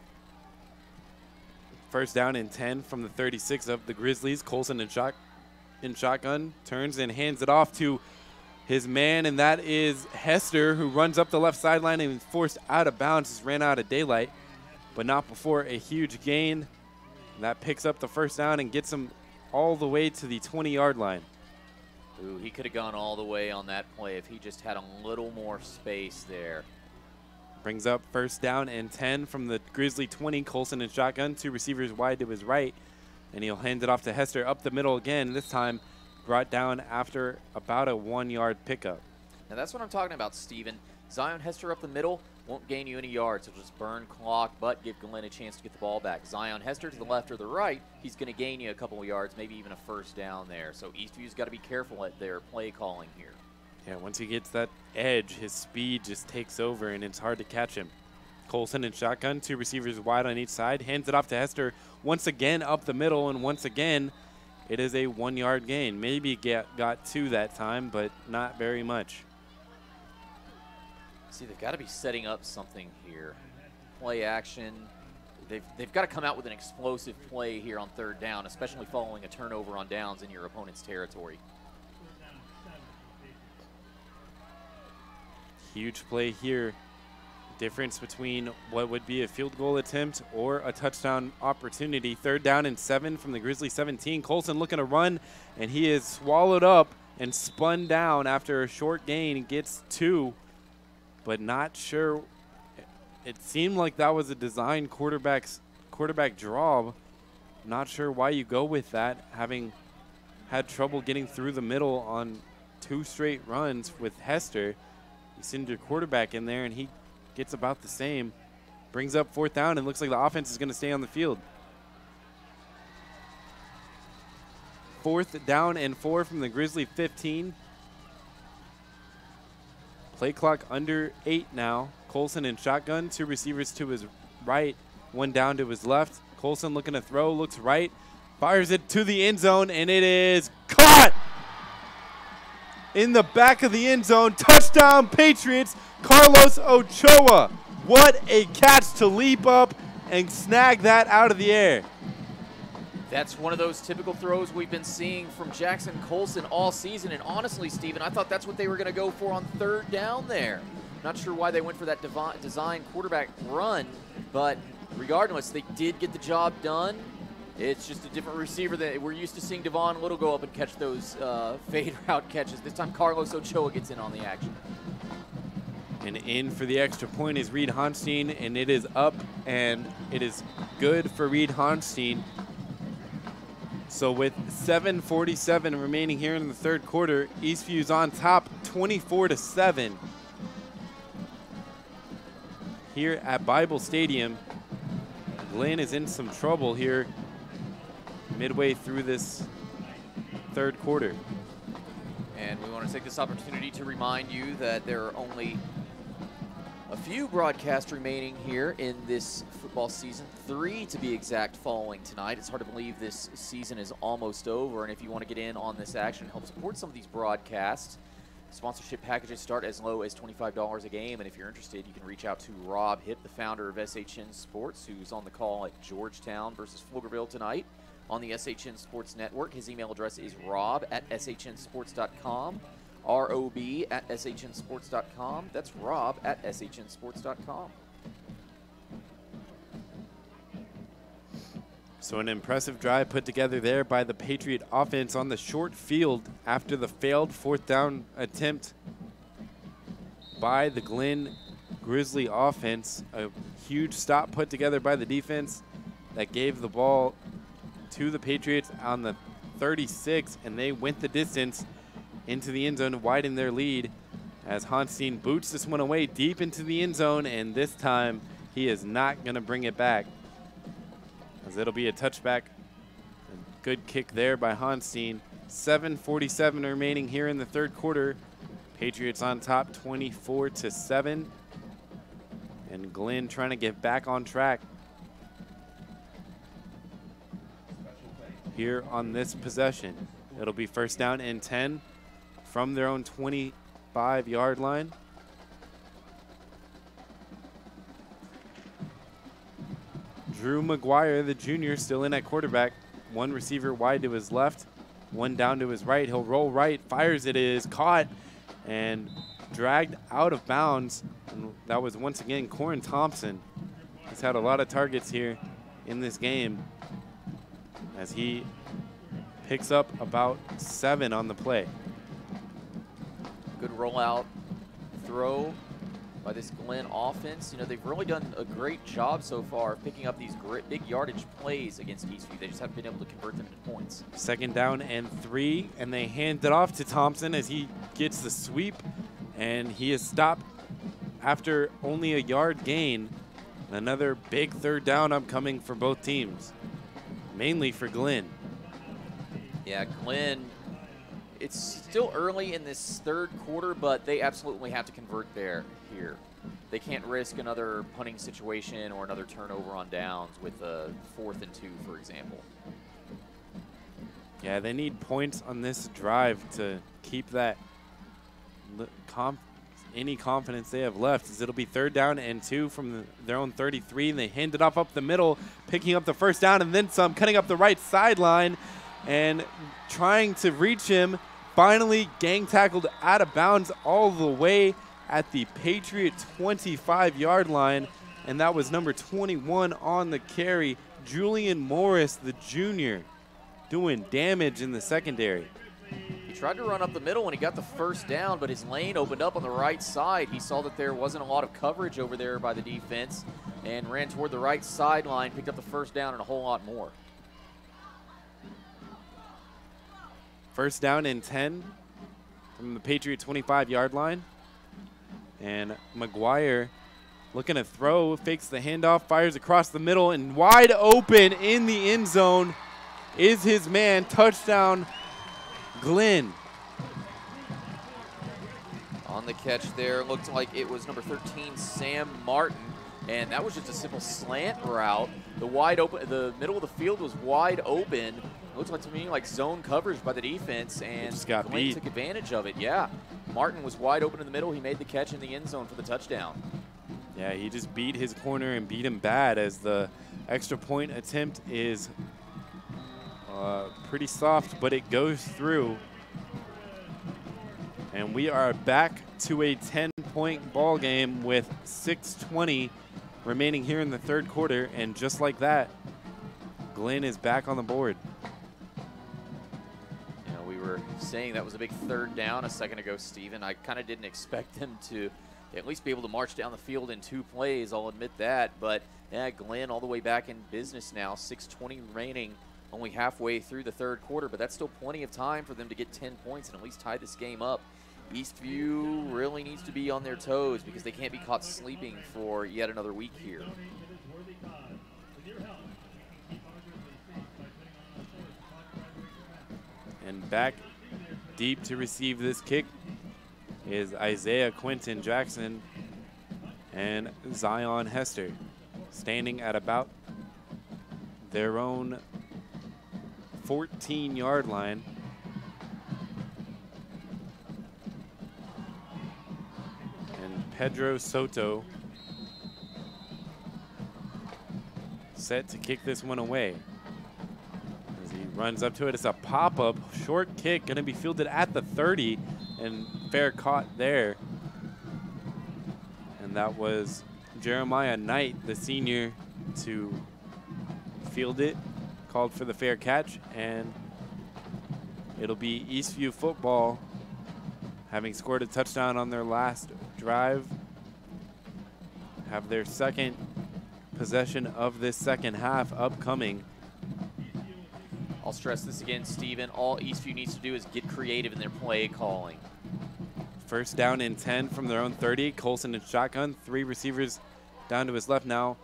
First down and 10 from the 36 of the Grizzlies. Colson in shotgun, turns and hands it off to his man, and that is Hester, who runs up the left sideline and is forced out of bounds. Just ran out of daylight, but not before a huge gain. That picks up the first down and gets him all the way to the 20-yard line. Ooh, he could have gone all the way on that play if he just had a little more space there. Brings up first down and 10 from the Grizzly 20. Colson in shotgun, 2 receivers wide to his right. And he'll hand it off to Hester up the middle again, this time brought down after about a 1-yard pickup. Now that's what I'm talking about, Steven. Zion Hester up the middle won't gain you any yards. He'll just burn clock, but give Glenn a chance to get the ball back. Zion Hester to the left or the right, he's going to gain you a couple of yards, maybe even a first down there. So Eastview's got to be careful at their play calling here. Yeah, once he gets that edge, his speed just takes over, and it's hard to catch him. Colson in shotgun, 2 receivers wide on each side. Hands it off to Hester once again up the middle, and once again, it is a 1-yard gain. Maybe got 2 that time, but not very much. See, they've got to be setting up something here. Play action. They've got to come out with an explosive play here on third down, especially following a turnover on downs in your opponent's territory. Huge play here. Difference between what would be a field goal attempt or a touchdown opportunity. Third down and 7 from the Grizzly 17. Colson looking to run, and he is swallowed up and spun down after a short gain. He gets 2, but not sure. It seemed like that was a design quarterback draw. Not sure why you go with that, having had trouble getting through the middle on 2 straight runs with Hester. You send your quarterback in there, and he gets about the same. Brings up 4th down, and looks like the offense is going to stay on the field. 4th down and 4 from the Grizzly 15. Play clock under 8 now. Colson in shotgun, 2 receivers to his right, 1 down to his left. Colson looking to throw, looks right, fires it to the end zone, and it is caught in the back of the end zone. Touchdown, Patriots. Carlos Ochoa. What a catch to leap up and snag that out of the air. That's one of those typical throws we've been seeing from Jackson Colson all season. And honestly, Steven, I thought that's what they were going to go for on third down there. Not sure why they went for that design quarterback run, but regardless, they did get the job done. It's just a different receiver that we're used to seeing Devon Little go up and catch those fade route catches. This time, Carlos Ochoa gets in on the action. And in for the extra point is Reed Honstein, and it is up, and it is good for Reed Honstein. So with 7:47 remaining here in the third quarter, Eastview's on top 24-7. Here at Bible Stadium, Glenn is in some trouble here midway through this third quarter. And we want to take this opportunity to remind you that there are only a few broadcasts remaining here in this football season, 3 to be exact, following tonight. It's hard to believe this season is almost over, and if you want to get in on this action and help support some of these broadcasts, sponsorship packages start as low as $25 a game, and if you're interested, you can reach out to Rob Hipp, the founder of SHN Sports, who's on the call at Georgetown versus Pflugerville tonight on the SHN Sports Network. His email address is rob@shnsports.com. rob@shnsports.com. That's rob@shnsports.com. So an impressive drive put together there by the Patriot offense on the short field after the failed 4th down attempt by the Glenn Grizzly offense. A huge stop put together by the defense that gave the ball to the Patriots on the 36, and they went the distance into the end zone to widen their lead as Honstein boots this one away deep into the end zone, and this time he is not going to bring it back, as it'll be a touchback. A good kick there by Honstein. 7:47 remaining here in the third quarter. Patriots on top 24-7, and Glenn trying to get back on track here on this possession. It'll be first down and 10 from their own 25-yard line. Drew McGuire, the junior, still in at quarterback. 1 receiver wide to his left, 1 down to his right. He'll roll right, fires, it is caught and dragged out of bounds. And that was once again Corin Thompson. He's had a lot of targets here in this game as he picks up about 7 on the play. Good rollout throw by this Glenn offense. You know, they've really done a great job so far of picking up these big yardage plays against Eastview. They just haven't been able to convert them into points. 2nd down and 3, and they hand it off to Thompson as he gets the sweep, and he is stopped after only a yard gain. Another big 3rd down upcoming for both teams, mainly for Glenn. Yeah, Glenn, it's still early in this 3rd quarter, but they absolutely have to convert here. They can't risk another punting situation or another turnover on downs with a 4th and 2, for example. Yeah, they need points on this drive to keep that any confidence they have left, as it'll be 3rd down and 2 from their own 33, and they hand it off up the middle, picking up the 1st down and then some, cutting up the right sideline and trying to reach him. Finally gang tackled out of bounds all the way at the Patriot 25-yard line, and that was number 21 on the carry, Julian Morris, the junior, doing damage in the secondary. He tried to run up the middle when he got the 1st down, but his lane opened up on the right side. He saw that there wasn't a lot of coverage over there by the defense and ran toward the right sideline, picked up the 1st down and a whole lot more. 1st down and 10 from the Patriot 25-yard line. And McGuire looking to throw, fakes the handoff, fires across the middle, and wide open in the end zone is his man. Touchdown, Glenn. On the catch there, looked like it was number 13, Sam Martin, and that was just a simple slant route. The middle of the field was wide open. It looked like to me like zone coverage by the defense, and Glenn took advantage of it. Yeah, Martin was wide open in the middle. He made the catch in the end zone for the touchdown. Yeah, he just beat his corner and beat him bad, as the extra point attempt is pretty soft, but it goes through. And we are back to a 10-point ball game with 6:20 remaining here in the 3rd quarter, and just like that, Glenn is back on the board. You know, we were saying that was a big 3rd down a second ago, Steven. I kind of didn't expect them to at least be able to march down the field in 2 plays, I'll admit that. But yeah, Glenn all the way back in business now, 6:20 remaining, only halfway through the 3rd quarter, but that's still plenty of time for them to get 10 points and at least tie this game up. Eastview really needs to be on their toes because they can't be caught sleeping for yet another week here. And back deep to receive this kick is Isaiah Quinton Jackson and Zion Hester, standing at about their own 14-yard line. And Pedro Soto set to kick this one away. As he runs up to it, it's a pop-up, short kick, going to be fielded at the 30, and fair caught there. And that was Jeremiah Knight, the senior, to field it, called for the fair catch, and it'll be Eastview football, having scored a touchdown on their last drive, have their 2nd possession of this 2nd half upcoming. I'll stress this again, Steven. All Eastview needs to do is get creative in their play calling. 1st down and 10 from their own 30. Colson in shotgun, 3 receivers down to his left now.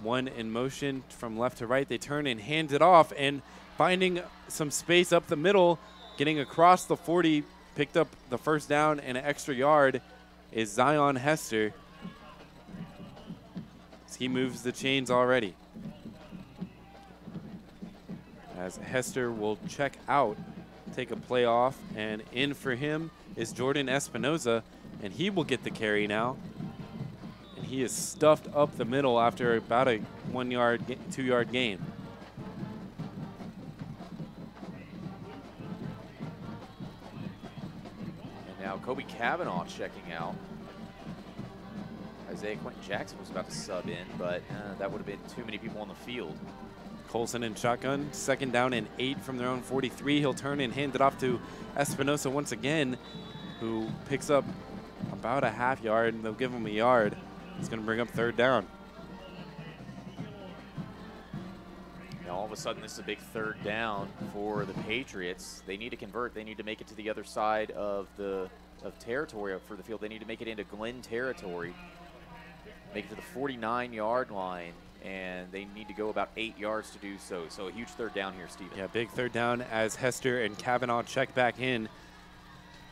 1 in motion from left to right. They turn and hand it off, and finding some space up the middle, getting across the 40, picked up the 1st down and an extra yard is Zion Hester. He moves the chains already. As Hester will check out, take a play off, and in for him is Jordan Espinoza, and he will get the carry now. And he is stuffed up the middle after about a 2-yard gain. And now Kobe Kavanaugh checking out. Isaiah Quinton Jackson was about to sub in, but that would have been too many people on the field. Colson in shotgun, 2nd down and 8 from their own 43. He'll turn and hand it off to Espinosa once again, who picks up about a half yard, and they'll give him a yard. It's going to bring up 3rd down. Now, all of a sudden, this is a big 3rd down for the Patriots. They need to convert. They need to make it to the other side of territory for the field. They need to make it into Glenn territory, make it to the 49-yard line, and they need to go about 8 yards to do so. So a huge 3rd down here, Steven. Yeah, big 3rd down as Hester and Kavanaugh check back in.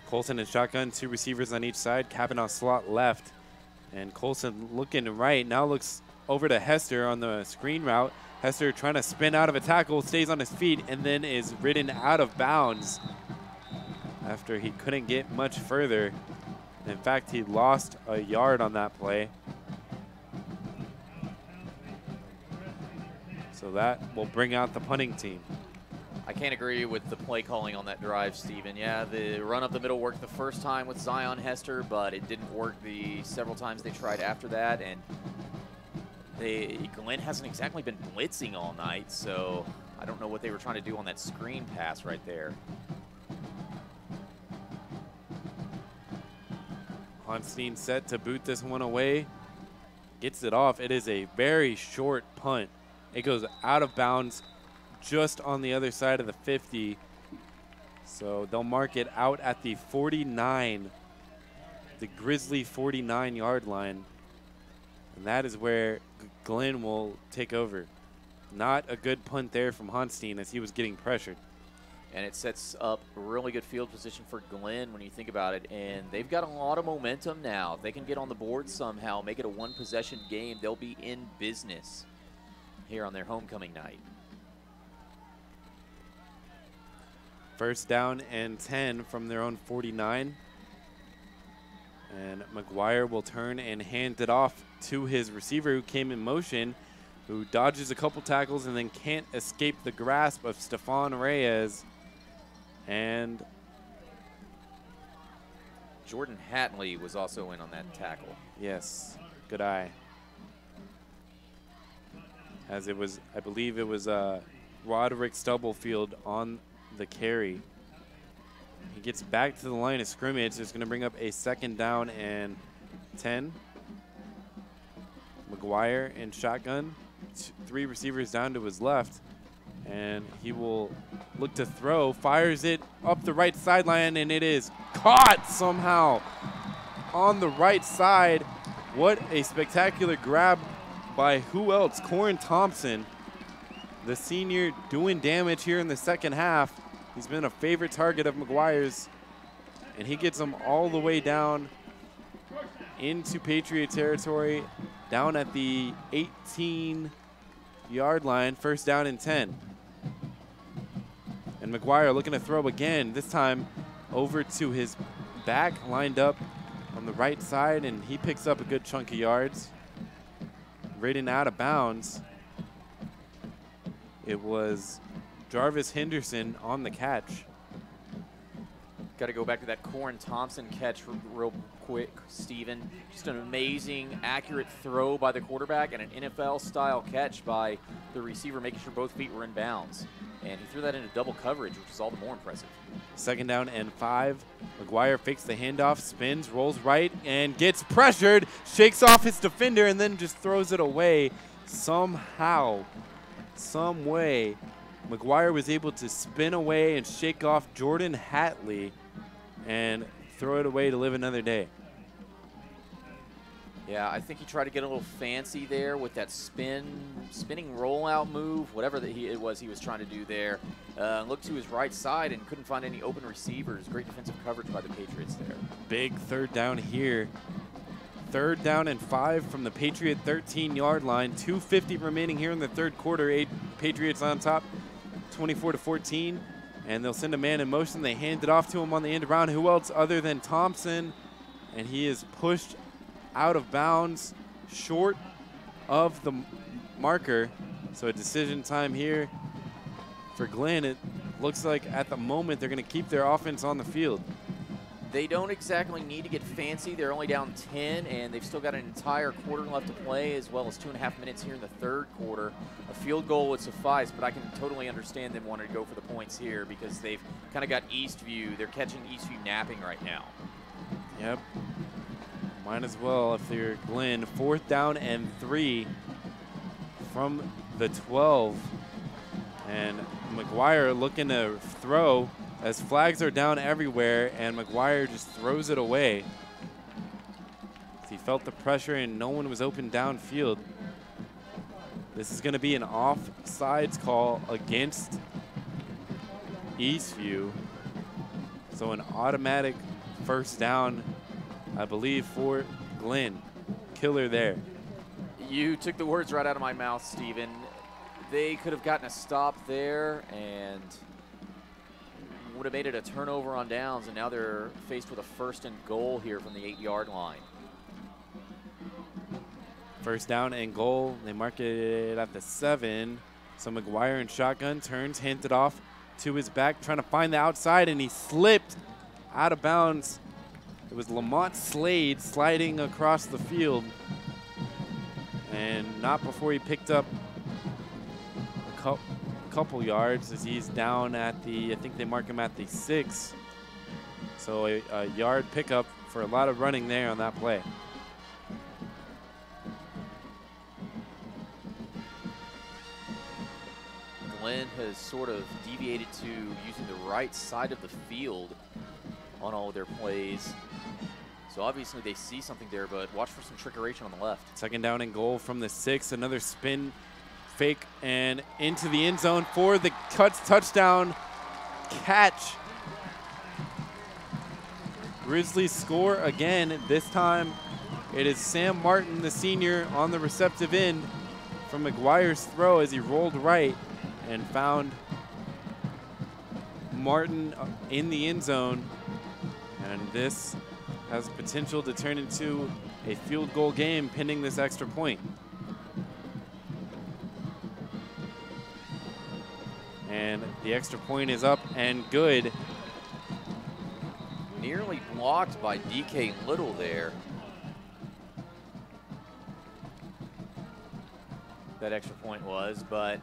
Colson and shotgun, 2 receivers on each side. Kavanaugh slot left, and Colson looking right. Now looks over to Hester on the screen route. Hester trying to spin out of a tackle, stays on his feet, and then is ridden out of bounds after he couldn't get much further. In fact, he lost a yard on that play. So that will bring out the punting team. I can't agree with the play calling on that drive, Steven. Yeah, the run up the middle worked the first time with Zion Hester, but it didn't work the several times they tried after that. And Glenn hasn't exactly been blitzing all night, so I don't know what they were trying to do on that screen pass right there. Honstein set to boot this one away. Gets it off. It is a very short punt. It goes out of bounds just on the other side of the 50. So they'll mark it out at the 49, the Grizzly 49-yard line. And that is where Glenn will take over. Not a good punt there from Honstein as he was getting pressured. And it sets up really good field position for Glenn when you think about it. And they've got a lot of momentum now. If they can get on the board somehow, make it a 1-possession game, they'll be in business here on their homecoming night. 1st down and 10 from their own 49. And McGuire will turn and hand it off to his receiver who came in motion, who dodges a couple tackles and then can't escape the grasp of Stephon Reyes. And Jordan Hatley was also in on that tackle. yes, good eye. As it was, I believe it was Roderick Stubblefield on the carry. He gets back to the line of scrimmage. It's going to bring up a 2nd down and 10. McGuire in shotgun. 3 receivers down to his left. And he will look to throw. Fires it up the right sideline, and it is caught somehow on the right side. What a spectacular grab by who else? Corin Thompson, the senior, doing damage here in the 2nd half. He's been a favorite target of McGuire's, and he gets him all the way down into Patriot territory, down at the 18-yard line, 1st down and 10. And McGuire looking to throw again, this time over to his back, lined up on the right side, and he picks up a good chunk of yards. Ridden out of bounds. It was Jarvis Henderson on the catch. Got to go back to that Corin Thompson catch real quick, Steven. Just an amazing, accurate throw by the quarterback and an NFL-style catch by the receiver, making sure both feet were in bounds. And he threw that into double coverage, which is all the more impressive. 2nd down and 5. McGuire fakes the handoff, spins, rolls right, and gets pressured, shakes off his defender, and then just throws it away. Somehow, some way, McGuire was able to spin away and shake off Jordan Hatley and throw it away to live another day. Yeah, I think he tried to get a little fancy there with that spinning rollout move, whatever it was he was trying to do there. Looked to his right side and couldn't find any open receivers. Great defensive coverage by the Patriots there. Big 3rd down here. 3rd down and 5 from the Patriot 13-yard line. 2:50 remaining here in the 3rd quarter. 8 Patriots on top, 24-14. And they'll send a man in motion. They hand it off to him on the end around. Who else other than Thompson? And he is pushed out of bounds, short of the marker. So a decision time here for Glenn. It looks like at the moment they're going to keep their offense on the field. They don't exactly need to get fancy. They're only down 10, and they've still got an entire quarter left to play, as well as 2.5 minutes here in the 3rd quarter. A field goal would suffice, but I can totally understand them wanting to go for the points here because they've kind of got Eastview. They're catching Eastview napping right now. Yep. Might as well if you're Glenn. 4th down and 3 from the 12. And McGuire looking to throw as flags are down everywhere, and McGuire just throws it away. He felt the pressure and no one was open downfield. This is going to be an offsides call against Eastview. So an automatic 1st down, I believe, for Glenn. Killer there. You took the words right out of my mouth, Steven. They could have gotten a stop there and would have made it a turnover on downs, and now they're faced with a 1st and goal here from the 8-yard line. 1st down and goal. They mark it at the 7. So McGuire in shotgun turns, hands it off to his back, trying to find the outside, and he slipped out of bounds. It was Lamont Slade sliding across the field, and not before he picked up a couple yards, as he's down at the, I think they mark him at the 6. So a yard pickup for a lot of running there on that play. Glenn has sort of deviated to using the right side of the field on all of their plays. So obviously they see something there, but watch for some trickeration on the left. 2nd down and goal from the 6. Another spin fake and into the end zone for the touchdown catch. Grizzlies score again. This time it is Sam Martin, the senior, on the receptive end from McGuire's throw as he rolled right and found Martin in the end zone. And this has potential to turn into a field goal game pending this extra point. And the extra point is up and good. Nearly blocked by DK Little there. That extra point was, but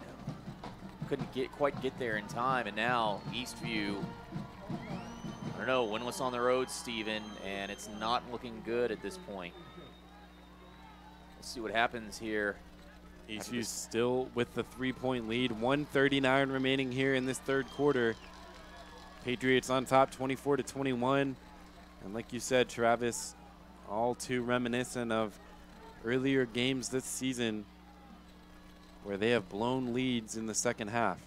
couldn't quite get there in time. And now Eastview, I don't know, winless on the road, Steven, and it's not looking good at this point. We'll see what happens here. Eastview still with the 3-point lead. 1:39 remaining here in this 3rd quarter. Patriots on top, 24-21. And like you said, Travis, all too reminiscent of earlier games this season where they have blown leads in the 2nd half.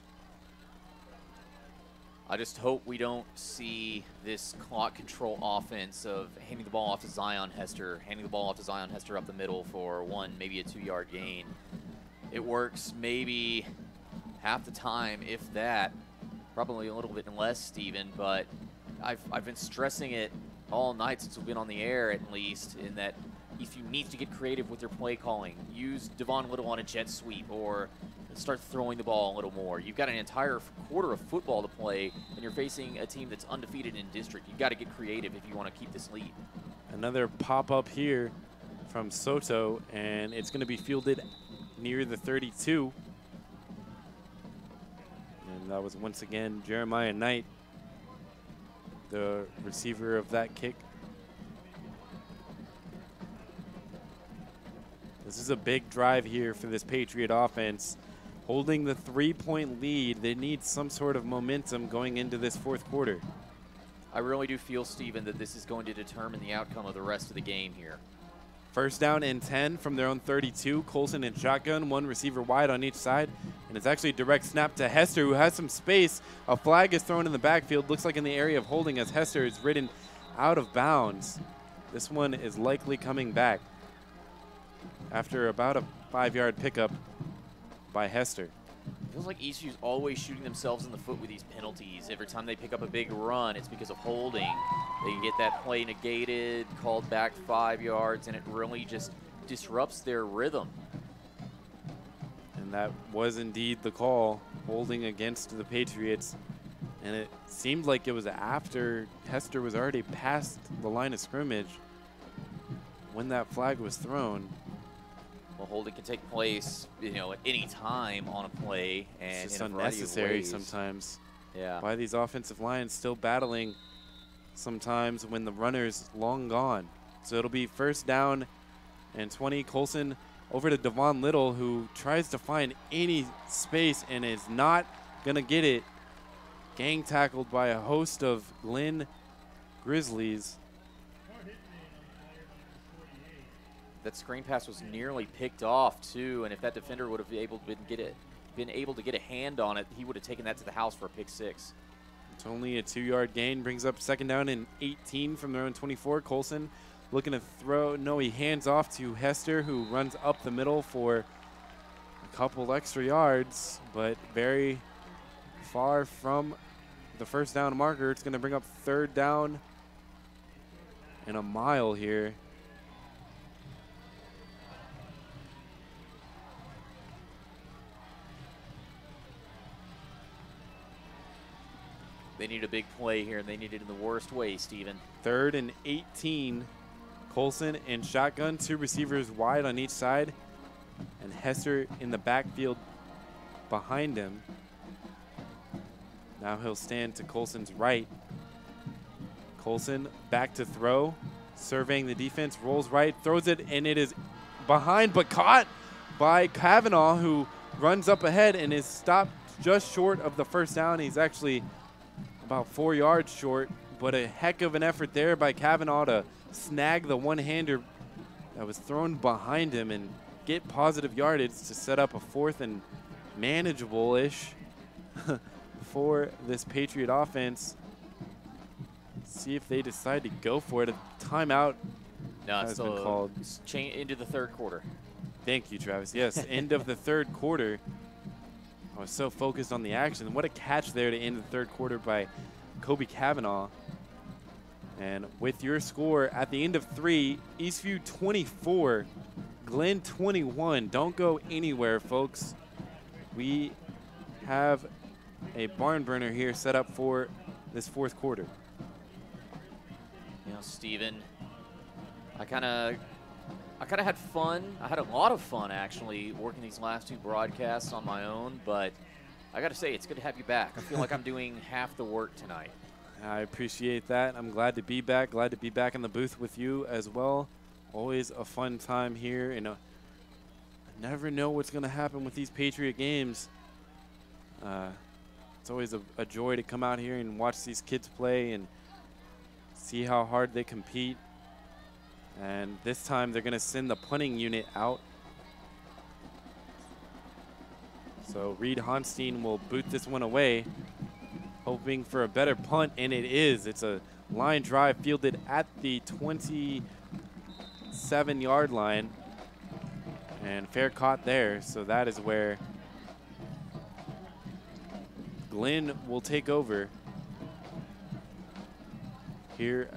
I just hope we don't see this clock control offense of handing the ball off to Zion Hester, up the middle for 1, maybe a 2-yard gain. It works maybe half the time, if that. Probably a little bit less, Steven, but I've been stressing it all night since we've been on the air, at least, in that if you need to get creative with your play calling, use Devon Little on a jet sweep or start throwing the ball a little more. You've got an entire quarter of football to play, and you're facing a team that's undefeated in district. You've got to get creative if you want to keep this lead. Another pop-up here from Soto, and it's going to be fielded near the 32. And that was once again Jeremiah Knight, the receiver of that kick. This is a big drive here for this Patriot offense. Holding the 3-point lead, they need some sort of momentum going into this 4th quarter. I really do feel, Steven, that this is going to determine the outcome of the rest of the game here. 1st down and 10 from their own 32. Colson in shotgun, 1 receiver wide on each side. And it's actually a direct snap to Hester, who has some space. A flag is thrown in the backfield, looks like in the area of holding, as Hester is ridden out of bounds. This one is likely coming back after about a 5-yard pickup by Hester. Feels like Eastview's always shooting themselves in the foot with these penalties. Every time they pick up a big run, it's because of holding. They get that play negated, called back 5 yards, and it really just disrupts their rhythm. And that was indeed the call, holding against the Patriots. And it seemed like it was after Hester was already past the line of scrimmage when that flag was thrown. Well, holding can take place, at any time on a play, and it's just in a variety of unnecessary ways. sometimes. Yeah. Why these offensive lines still battling sometimes when the runner's long gone. So it'll be first down and 20. Colson over to Devon Little, who tries to find any space and is not going to get it. Gang tackled by a host of Glen Grizzlies. That screen pass was nearly picked off too, and if that defender would have been able to get a hand on it, he would have taken that to the house for a pick 6. It's only a 2-yard gain, brings up second down and 18 from their own 24. Colson looking to throw. No, he hands off to Hester, who runs up the middle for a couple extra yards, but very far from the first down marker. It's going to bring up third down and a mile here. They need a big play here, and they need it in the worst way, Steven. 3rd and 18. Colson and shotgun, 2 receivers wide on each side, and Hester in the backfield behind him. Now he'll stand to Colson's right. Colson back to throw, surveying the defense, rolls right, throws it, and it is behind but caught by Kavanaugh, who runs up ahead and is stopped just short of the first down. He's actually about 4 yards short, but a heck of an effort there by Kavanaugh to snag the one-hander that was thrown behind him and get positive yardage to set up a 4th and manageable-ish for this Patriot offense. See if they decide to go for it. A timeout has been called. Into the 3rd quarter. Thank you, Travis. Yes, end of the 3rd quarter. I was so focused on the action. What a catch there to end the 3rd quarter by Kobe Kavanaugh. And with your score at the end of 3, Eastview 24, Glen 21. Don't go anywhere, folks. We have a barn burner here set up for this 4th quarter. You know, Steven, I kind of had fun. I had a lot of fun, actually, working these last 2 broadcasts on my own, but I got to say, it's good to have you back. I feel like I'm doing half the work tonight. I appreciate that. I'm glad to be back. Glad to be back in the booth with you as well. Always a fun time here. And I never know what's going to happen with these Patriot games. It's always a joy to come out here and watch these kids play and see how hard they compete. And this time they're going to send the punting unit out. So Reed Honstein will boot this one away, hoping for a better punt, and it is. It's a line drive fielded at the 27-yard line, and fair caught there. So that is where Glen will take over here,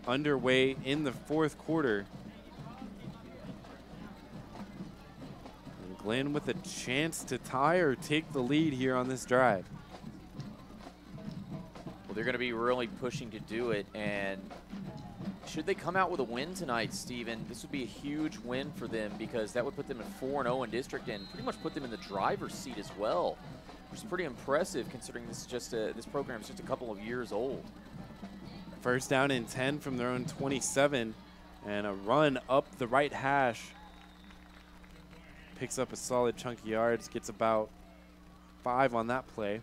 underway in the 4th quarter. And Glen with a chance to tie or take the lead here on this drive. Well, they're going to be really pushing to do it, and should they come out with a win tonight, Steven, this would be a huge win for them, because that would put them at 4-0 in district and pretty much put them in the driver's seat as well, which is pretty impressive considering this is just this program is just a couple of years old. First down and 10 from their own 27, and a run up the right hash. Picks up a solid chunk of yards, gets about 5 on that play.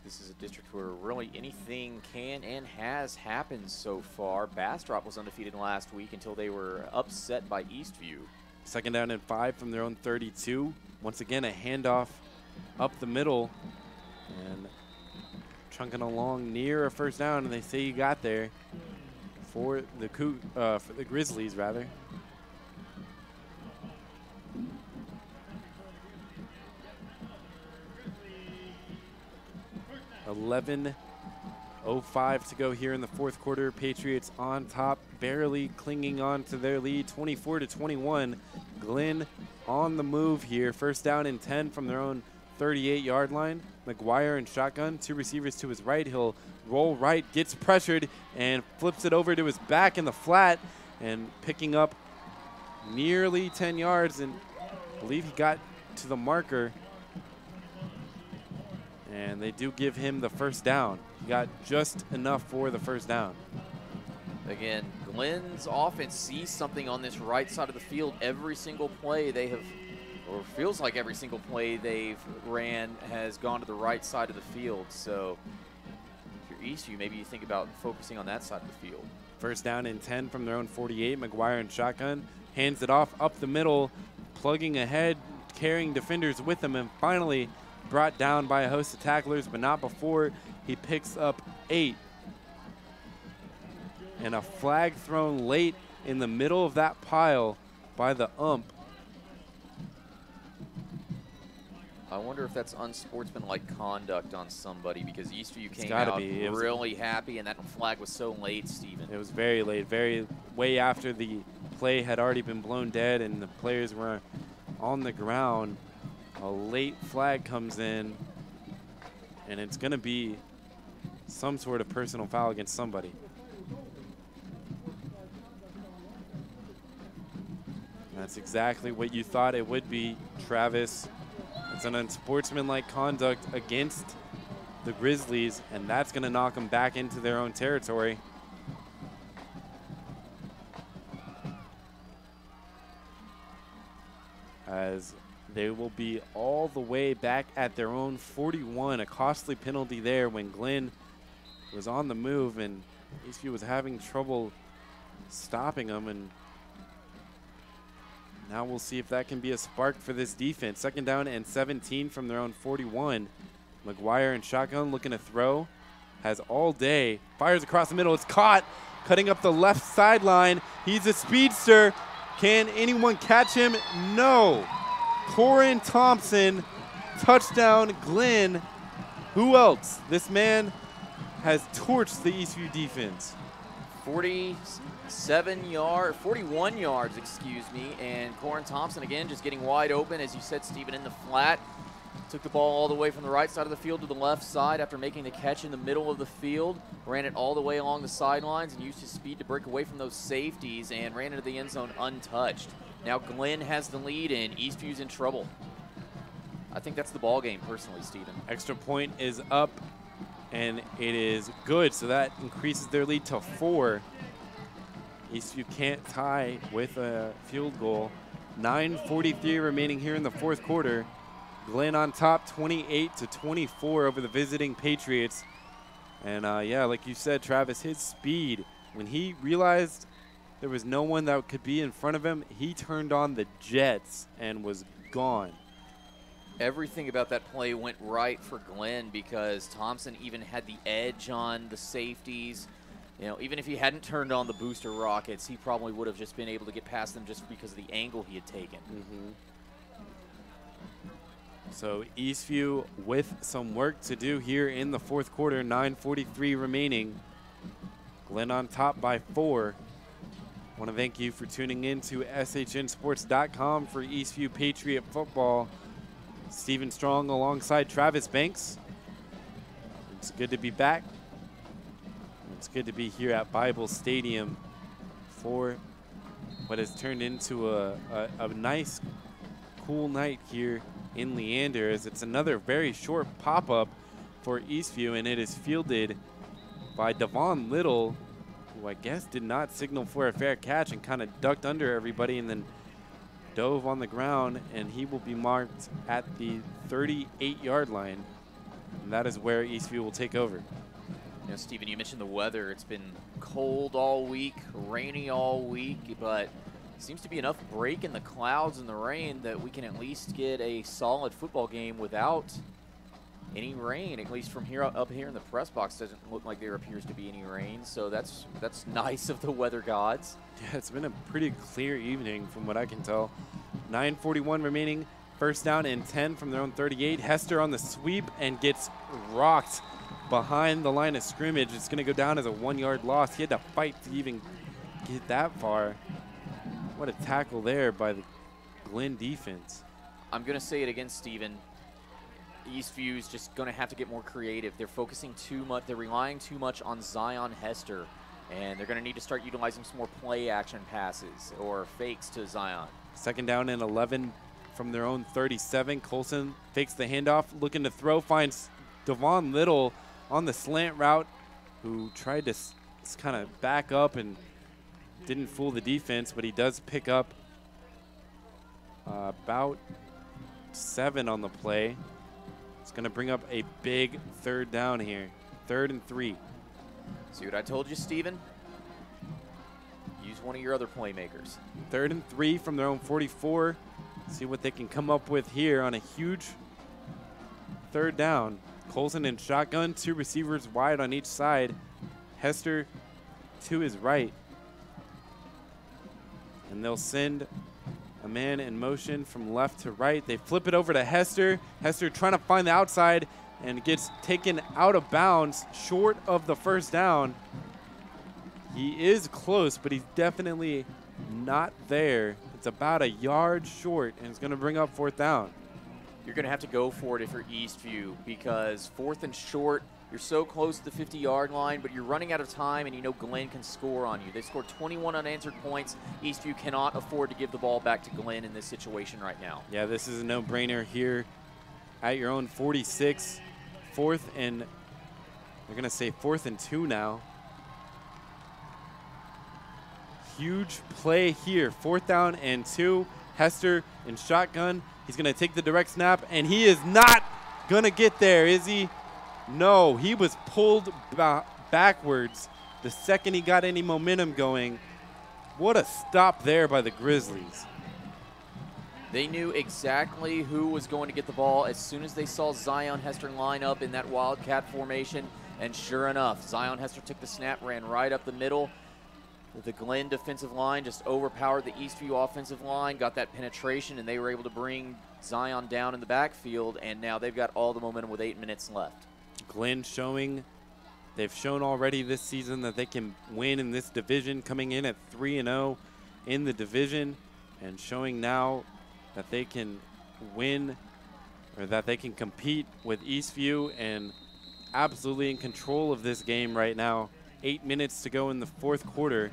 This is a district where really anything can and has happened so far. Bastrop was undefeated last week until they were upset by Eastview. Second down and 5 from their own 32. Once again, a handoff up the middle and chunking along near a first down, and they say you got there for the Grizzlies, rather. .11:05 to go here in the 4th quarter. Patriots on top, barely clinging on to their lead, 24-21. Glen on the move here. First down and 10 from their own 38-yard line. McGuire and shotgun, 2 receivers to his right. He'll roll right, gets pressured, and flips it over to his back in the flat, and picking up nearly 10 yards and believe he got to the marker, and they do give him the first down. He got just enough for the first down. Again, Glenn's offense sees something on this right side of the field. Every single play they have, or feels like every single play they've ran has gone to the right side of the field. So if you're Eastview, maybe you think about focusing on that side of the field. First down and 10 from their own 48. McGuire in shotgun, hands it off up the middle, plugging ahead, carrying defenders with him, and finally brought down by a host of tacklers, but not before he picks up 8. And a flag thrown late in the middle of that pile by the ump. I wonder if that's unsportsmanlike conduct on somebody, because Eastview came out really happy, and that flag was so late, Steven. It was very late, way after the play had already been blown dead and the players were on the ground. A late flag comes in, and it's going to be some sort of personal foul against somebody. That's exactly what you thought it would be, Travis. It's an unsportsmanlike conduct against the Grizzlies, and that's going to knock them back into their own territory. As they will be all the way back at their own 41. A costly penalty there when Glenn was on the move, and Eastview was having trouble stopping them, and now we'll see if that can be a spark for this defense. Second down and 17 from their own 41. McGuire in shotgun looking to throw. Has all day. Fires across the middle. It's caught. Cutting up the left sideline. He's a speedster. Can anyone catch him? No. Corin Thompson. Touchdown, Glenn. Who else? This has torched the Eastview defense. 41 yards, excuse me, and Corin Thompson again just getting wide open, as you said, Stephen, in the flat. Took the ball all the way from the right side of the field to the left side after making the catch in the middle of the field. Ran it all the way along the sidelines and used his speed to break away from those safeties and ran into the end zone untouched. Now Glenn has the lead and Eastview's in trouble. I think that's the ball game personally, Stephen. Extra point is up, and it is good, so that increases their lead to 4. Eastview can't tie with a field goal. 9:43 remaining here in the fourth quarter. Glenn on top, 28-24 over the visiting Patriots. And yeah, like you said, Travis, his speed, when he realized there was no one that could be in front of him, he turned on the jets and was gone. Everything about that play went right for Glenn, because Thompson even had the edge on the safeties. You know, even if he hadn't turned on the booster rockets, he probably would have just been able to get past them just because of the angle he had taken. So Eastview with some work to do here in the fourth quarter, 9:43 remaining. Glenn on top by 4. I want to thank you for tuning in to SHNSports.com for Eastview Patriot football. Stephen Strong alongside Travis Banks. It's good to be back. It's good to be here at Bible Stadium for what has turned into a nice, cool night here in Leander, as it's another very short pop-up for Eastview, and it is fielded by Devon Little, who I guess did not signal for a fair catch and kind of ducked under everybody and then dove on the ground, and he will be marked at the 38-yard line, and that is where Eastview will take over. You know, Stephen, you mentioned the weather. It's been cold all week, rainy all week, but seems to be enough break in the clouds and the rain that we can at least get a solid football game without any rain. At least from here up here in the press box, doesn't look like there appears to be any rain, so that's nice of the weather gods. Yeah, it's been a pretty clear evening from what I can tell. 9:41 remaining, first down and 10 from their own 38. Hester on the sweep and gets rocked behind the line of scrimmage. It's going to go down as a 1-yard loss. He had to fight to even get that far. What a tackle there by the Glenn defense. I'm going to say it again, Stephen. Eastview's just going to have to get more creative. They're focusing too much. They're relying too much on Zion Hester, and they're going to need to start utilizing some more play action passes or fakes to Zion. Second down and 11 from their own 37. Colson fakes the handoff, looking to throw, finds Devon Little on the slant route, who tried to kind of back up and didn't fool the defense, but he does pick up about 7 on the play. It's going to bring up a big 3rd down here. 3rd and 3. See what I told you, Steven? Use one of your other playmakers. 3rd and 3 from their own 44. See what they can come up with here on a huge 3rd down. Colson in shotgun, 2 receivers wide on each side. Hester to his right. And they'll send a man in motion from left to right. They flip it over to Hester. Hester trying to find the outside and gets taken out of bounds short of the 1st down. He is close, but he's definitely not there. It's about a yard short, and it's going to bring up 4th down. You're going to have to go for it if you're Eastview, because 4th and short, you're so close to the 50-yard line, but you're running out of time, and you know Glenn can score on you. They scored 21 unanswered points. Eastview cannot afford to give the ball back to Glenn in this situation right now. Yeah, this is a no-brainer here at your own 46. 4th and, they're going to say 4th and 2 now. Huge play here. 4th down and 2. Hester in shotgun. He's going to take the direct snap, and he is not going to get there, is he? No, he was pulled backwards the second he got any momentum going. What a stop there by the Grizzlies. They knew exactly who was going to get the ball as soon as they saw Zion Hester line up in that Wildcat formation. And sure enough, Zion Hester took the snap, ran right up the middle. The Glenn defensive line just overpowered the Eastview offensive line, got that penetration, and they were able to bring Zion down in the backfield. And now they've got all the momentum with 8 minutes left. Glenn they've shown already this season that they can win in this division, coming in at 3-0 in the division, and showing now that they can win, or that they can compete with Eastview, and absolutely in control of this game right now. 8 minutes to go in the 4th quarter,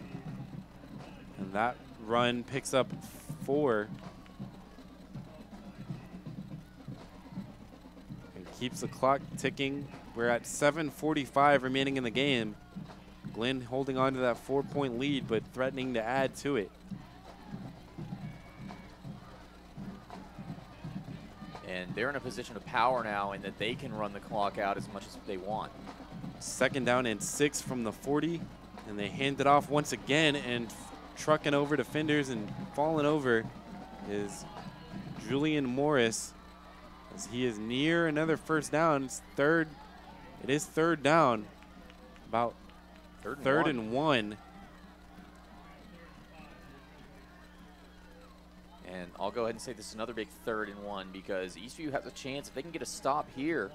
and that run picks up 4 and keeps the clock ticking. We're at 7:45 remaining in the game. Glenn holding on to that 4-point lead, but threatening to add to it. And they're in a position of power now in that they can run the clock out as much as they want. 2nd down and 6 from the 40, and they hand it off once again, and trucking over defenders and falling over is Julian Morris, as he is near another 1st down. It is 3rd down, about 3rd and 1. And I'll go ahead and say this is another big 3rd and 1, because Eastview has a chance if they can get a stop here.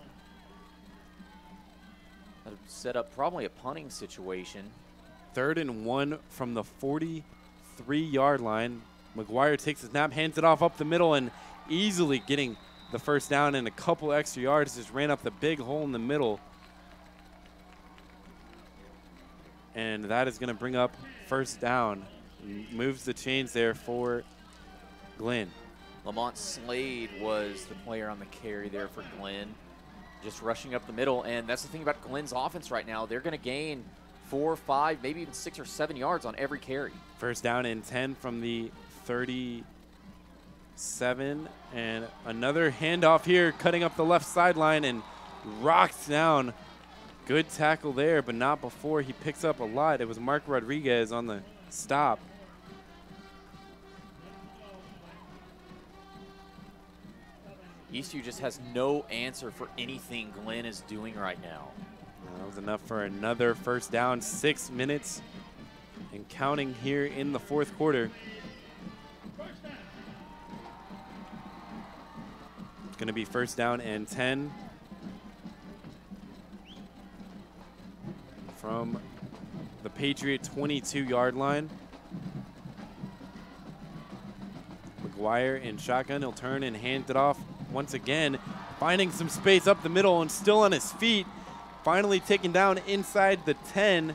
That'll set up probably a punting situation. 3rd and 1 from the 43-yard line. McGuire takes the snap, hands it off up the middle, and easily getting the 1st down and a couple extra yards. Just ran up the big hole in the middle. And that is going to bring up 1st down. Moves the chains there for Glenn. Lamont Slade was the player on the carry there for Glenn, just rushing up the middle. And that's the thing about Glenn's offense right now. They're going to gain 4, 5, maybe even 6 or 7 yards on every carry. 1st down and 10 from the 37. And another handoff here, cutting up the left sideline and rocks down. Good tackle there, but not before he picks up a lot. It was Mark Rodriguez on the stop. Eastview just has no answer for anything Glenn is doing right now. That was enough for another 1st down. 6 minutes and counting here in the 4th quarter. It's going to be 1st down and 10 from the Patriot 22-yard line. McGuire in shotgun. He'll turn and hand it off once again, finding some space up the middle and still on his feet. Finally taken down inside the 10.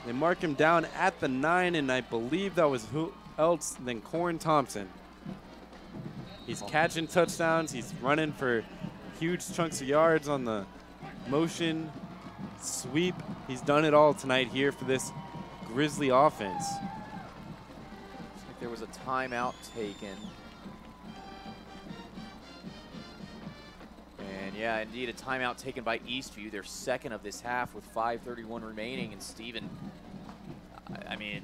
They mark him down at the 9, and I believe that was who else than Corin Thompson. He's catching touchdowns. He's running for huge chunks of yards on the motion, sweep. He's done it all tonight here for this Grizzly offense. Looks like there was a timeout taken. And yeah, indeed, a timeout taken by Eastview. Their second of this half with 5:31 remaining. And Steven, I mean,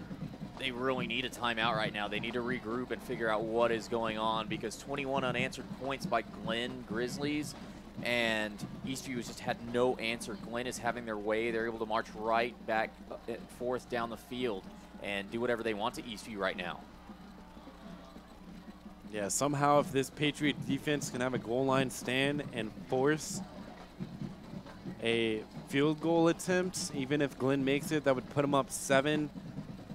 they really need a timeout right now. They need to regroup and figure out what is going on, because 21 unanswered points by Glenn Grizzlies, and Eastview has just had no answer. Glenn is having their way. They're able to march right back and forth down the field and do whatever they want to Eastview right now. Yeah, somehow if this Patriot defense can have a goal line stand and force a field goal attempt, even if Glenn makes it, that would put them up 7.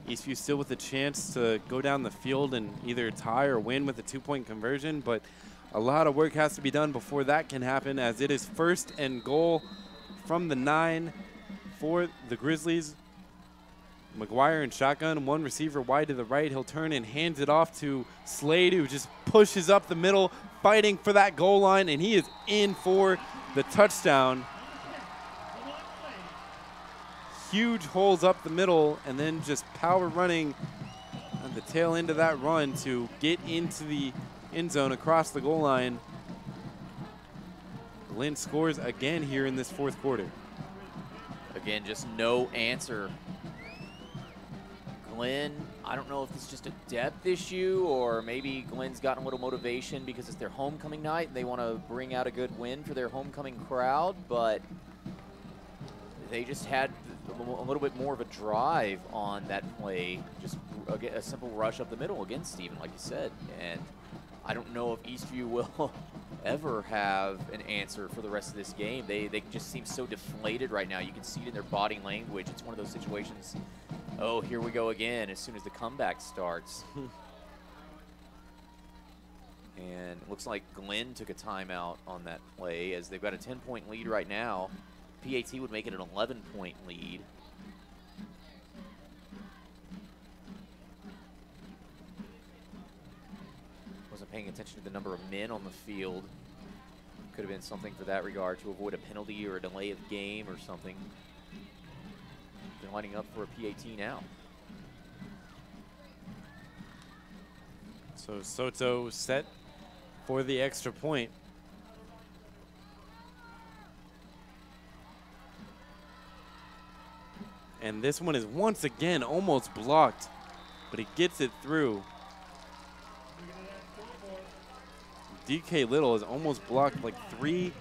Eastview still with a chance to go down the field and either tie or win with a 2-point conversion, but a lot of work has to be done before that can happen, as it is 1st and goal from the 9 for the Grizzlies. McGuire in shotgun, one receiver wide to the right. He'll turn and hands it off to Slade, who just pushes up the middle, fighting for that goal line, and he is in for the touchdown. Huge holes up the middle, and then just power running on the tail end of that run to get into the end zone across the goal line. Glenn scores again here in this 4th quarter. Again, just no answer. Glenn, I don't know if it's just a depth issue, or maybe Glenn's gotten a little motivation because it's their homecoming night and they want to bring out a good win for their homecoming crowd, but they just had a little bit more of a drive on that play. Just a simple rush up the middle against Steven, like you said. And I don't know if Eastview will ever have an answer for the rest of this game. They just seem so deflated right now. You can see it in their body language. It's one of those situations, oh, here we go again, as soon as the comeback starts. And it looks like Glenn took a timeout on that play, as they've got a 10-point lead right now. PAT would make it an 11-point lead. Wasn't paying attention to the number of men on the field. Could have been something for that regard, to avoid a penalty or a delay of game or something. They're lining up for a PAT now. So Soto set for the extra point. And this one is once again almost blocked, but he gets it through. DK Little has almost blocked like 3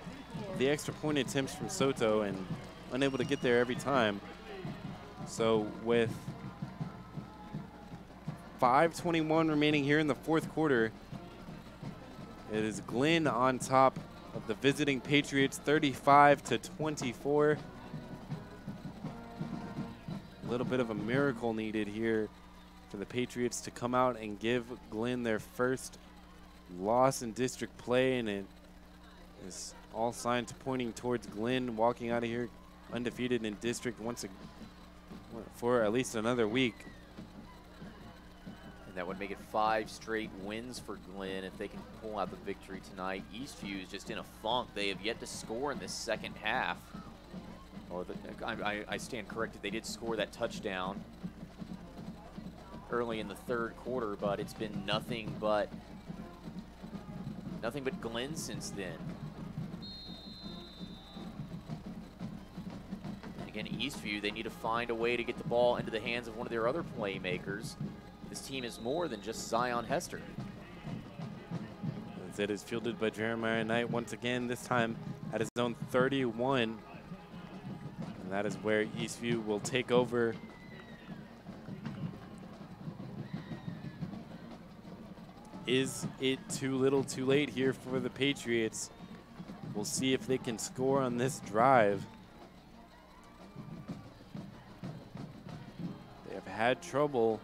of the extra point attempts from Soto and unable to get there every time. So with 5:21 remaining here in the 4th quarter, it is Glenn on top of the visiting Patriots, 35-24. A little bit of a miracle needed here for the Patriots to come out and give Glenn their first loss in district play, and it is all signs pointing towards Glenn walking out of here undefeated in district for at least another week. And that would make it 5 straight wins for Glenn if they can pull out the victory tonight. Eastview is just in a funk. They have yet to score in this second half. Or I stand corrected. They did score that touchdown early in the 3rd quarter, but it's been nothing but Glenn since then. And again, Eastview, they need to find a way to get the ball into the hands of one of their other playmakers. This team is more than just Zion Hester. As it is fielded by Jeremiah Knight once again, this time at his own 31. And that is where Eastview will take over. Is it too little too late here for the Patriots? We'll see if they can score on this drive. They have had trouble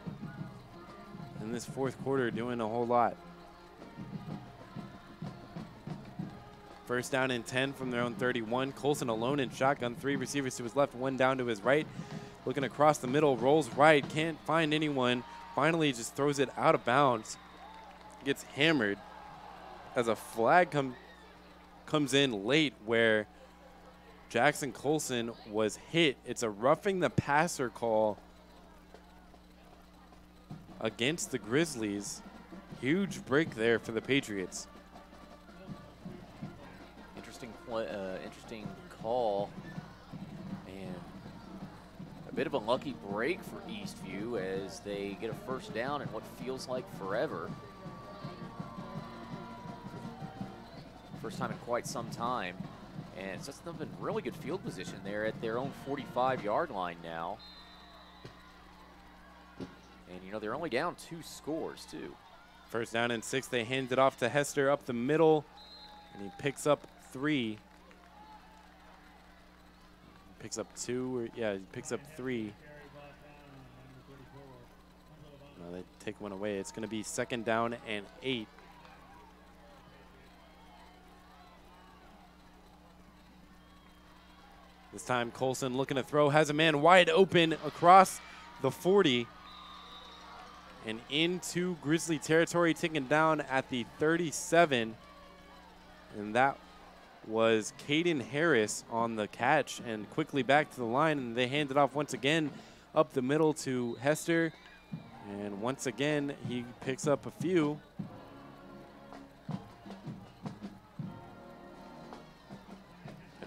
in this 4th quarter doing a whole lot. 1st down and 10 from their own 31. Colson alone in shotgun. 3 receivers to his left, 1 down to his right. Looking across the middle, rolls right, can't find anyone. Finally just throws it out of bounds. Gets hammered. as a flag comes in late where Jackson Colson was hit. It's a roughing the passer call against the Grizzlies. Huge break there for the Patriots. Interesting call, and a bit of a lucky break for Eastview as they get a first down in what feels like forever. First time in quite some time, and it's just them in really good field position there at their own 45-yard line now. And you know, they're only down 2 scores too. First down and 6, they hand it off to Hester up the middle, and he picks up 3. Picks up 2, or yeah, he picks up 3. No, they take one away. It's going to be second down and 8. This time Colson looking to throw, has a man wide open across the 40 and into Grizzly territory, taken down at the 37. And that was Caden Harris on the catch, and quickly back to the line, and they hand it off once again up the middle to Hester. And once again, he picks up a few. I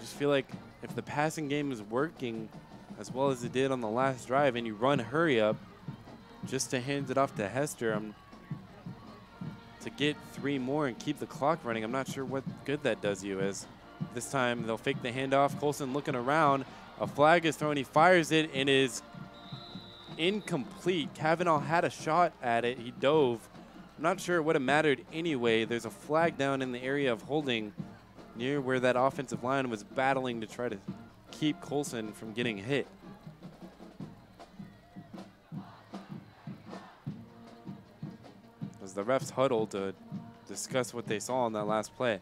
just feel like if the passing game is working as well as it did on the last drive and you run hurry up just to hand it off to Hester, to get 3 more and keep the clock running, I'm not sure what good that does you. As this time they'll fake the handoff. Colson looking around. A flag is thrown. He fires it and is incomplete. Kavanaugh had a shot at it. He dove. I'm not sure it would have mattered anyway. There's a flag down in the area of holding near where that offensive line was battling to try to keep Colson from getting hit. As the refs huddle to discuss what they saw on that last play.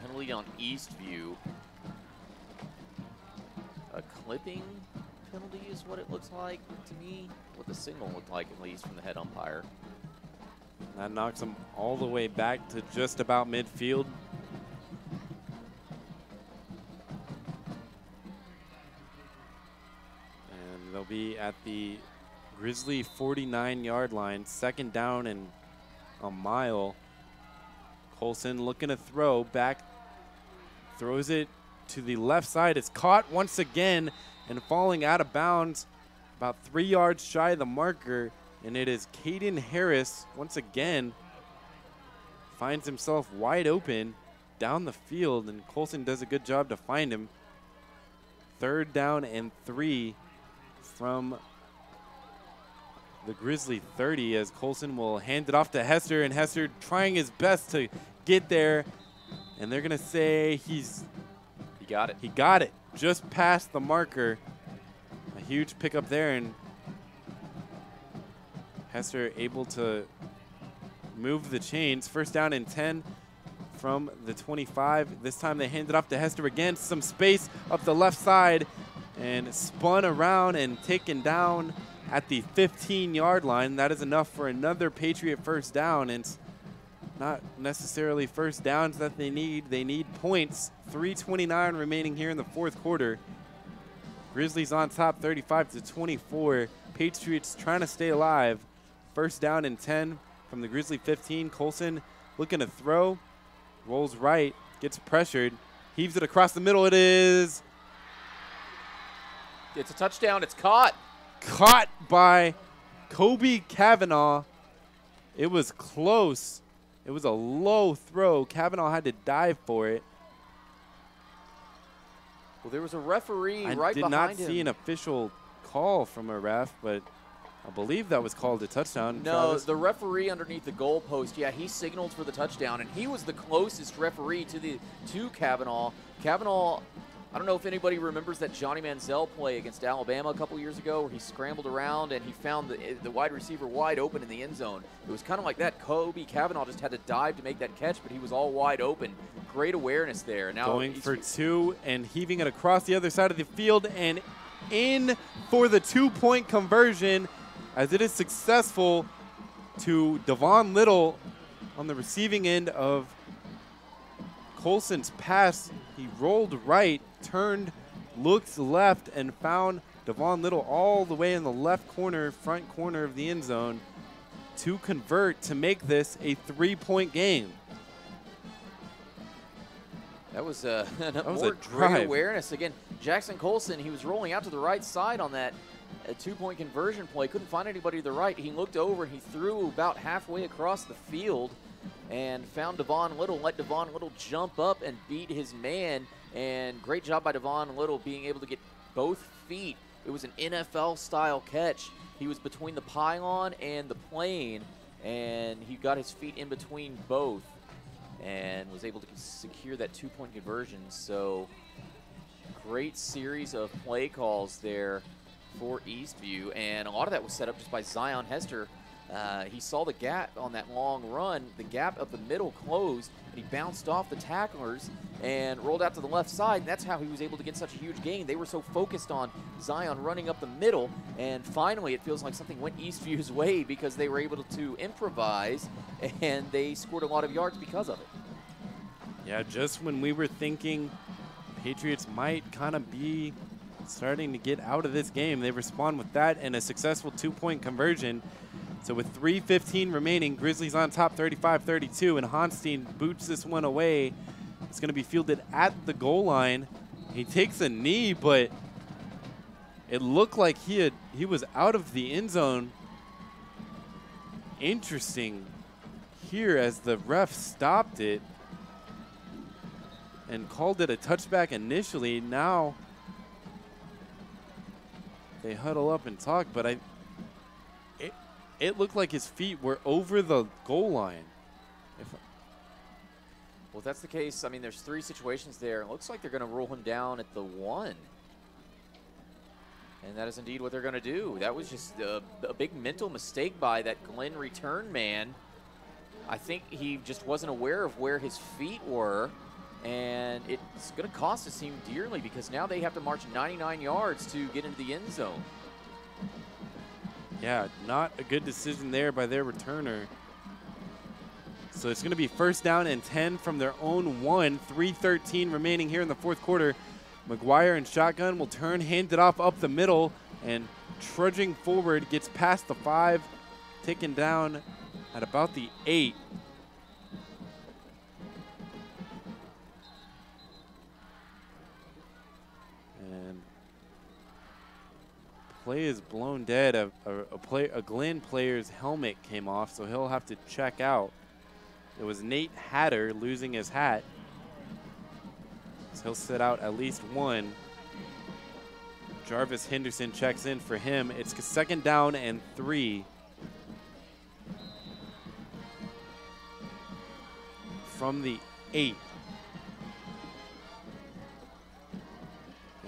Penalty on Eastview. A clipping penalty is what it looks like to me. What the signal looked like, at least from the head umpire. That knocks them all the way back to just about midfield. And they'll be at the Grizzly 49-yard line, second down and a mile. Colson looking to throw back, throws it to the left side. It's caught once again and falling out of bounds about 3 yards shy of the marker. And it is Caden Harris, once again, finds himself wide open down the field, and Colson does a good job to find him. Third down and 3 from the Grizzly 30 as Colson will hand it off to Hester, and Hester trying his best to get there. And they're going to say he got it. He got it just past the marker. A huge pickup there, and Hester able to move the chains. First down and 10 from the 25. This time they hand it off to Hester again. Some space up the left side and spun around and taken down at the 15-yard line. That is enough for another Patriot first down. And it's not necessarily first downs that they need. They need points. 3:29 remaining here in the fourth quarter. Grizzlies on top 35-24. Patriots trying to stay alive. First down and 10 from the Grizzly 15. Colson looking to throw. Rolls right. Gets pressured. Heaves it across the middle. It is. It's a touchdown. It's caught. Caught by Kobe Kavanaugh. It was close. It was a low throw. Kavanaugh had to dive for it. Well, there was a referee right behind him. I did not see an official call from a ref, but I believe that was called a touchdown. No, Travis. the referee underneath the goalpost, yeah, he signaled for the touchdown, and he was the closest referee to Kavanaugh. Kavanaugh I don't know if anybody remembers that Johnny Manziel play against Alabama a couple years ago where he scrambled around and he found the wide receiver wide open in the end zone. It was kind of like that. Kobe Cavanaugh just had to dive to make that catch, but he was all wide open. Great awareness there. Now going for two and heaving it across the other side of the field and in for the 2-point conversion as it is successful to Devon Little on the receiving end of Colson's pass. He rolled right, turned, looked left, and found Devon Little all the way in the left corner, front corner of the end zone to convert to make this a 3-point game. That was a great awareness. Again, Jackson Colson, he was rolling out to the right side on that 2-point conversion play. Couldn't find anybody to the right. He looked over and he threw about halfway across the field and found Devon Little, let Devon Little jump up and beat his man. And great job by Devon Little being able to get both feet. It was an NFL-style catch. He was between the pylon and the plane, and he got his feet in between both and was able to secure that 2-point conversion. So great series of play calls there for Eastview, and a lot of that was set up just by Zion Hester. He saw the gap on that long run. The gap of the middle closed, and he bounced off the tacklers and rolled out to the left side, and that's how he was able to get such a huge gain. They were so focused on Zion running up the middle, and finally it feels like something went Eastview's way because they were able to improvise, and they scored a lot of yards because of it. Yeah, just when we were thinking Patriots might kind of be starting to get out of this game, they respond with that and a successful 2-point conversion. So with 3:15 remaining, Grizzlies on top 35-32, and Honstein boots this one away. It's going to be fielded at the goal line. He takes a knee, but it looked like he was out of the end zone. Interesting here as the ref stopped it and called it a touchback initially. Now they huddle up and talk, but it looked like his feet were over the goal line. Well, if that's the case, I mean, there's 3 situations there. It looks like they're going to roll him down at the 1. And that is indeed what they're going to do. That was just a big mental mistake by that Glenn return man. I think he just wasn't aware of where his feet were. And it's going to cost his team dearly because now they have to march 99 yards to get into the end zone. Yeah, not a good decision there by their returner. So it's going to be 1st down and 10 from their own 1. 3:13 remaining here in the 4th quarter. McGuire in shotgun will turn, hand it off up the middle, and trudging forward gets past the 5, taken down at about the 8. Play is blown dead. A Glenn player's helmet came off, so he'll have to check out. It was Nate Hatter losing his hat. So he'll sit out at least 1. Jarvis Henderson checks in for him. It's 2nd down and 3. From the 8.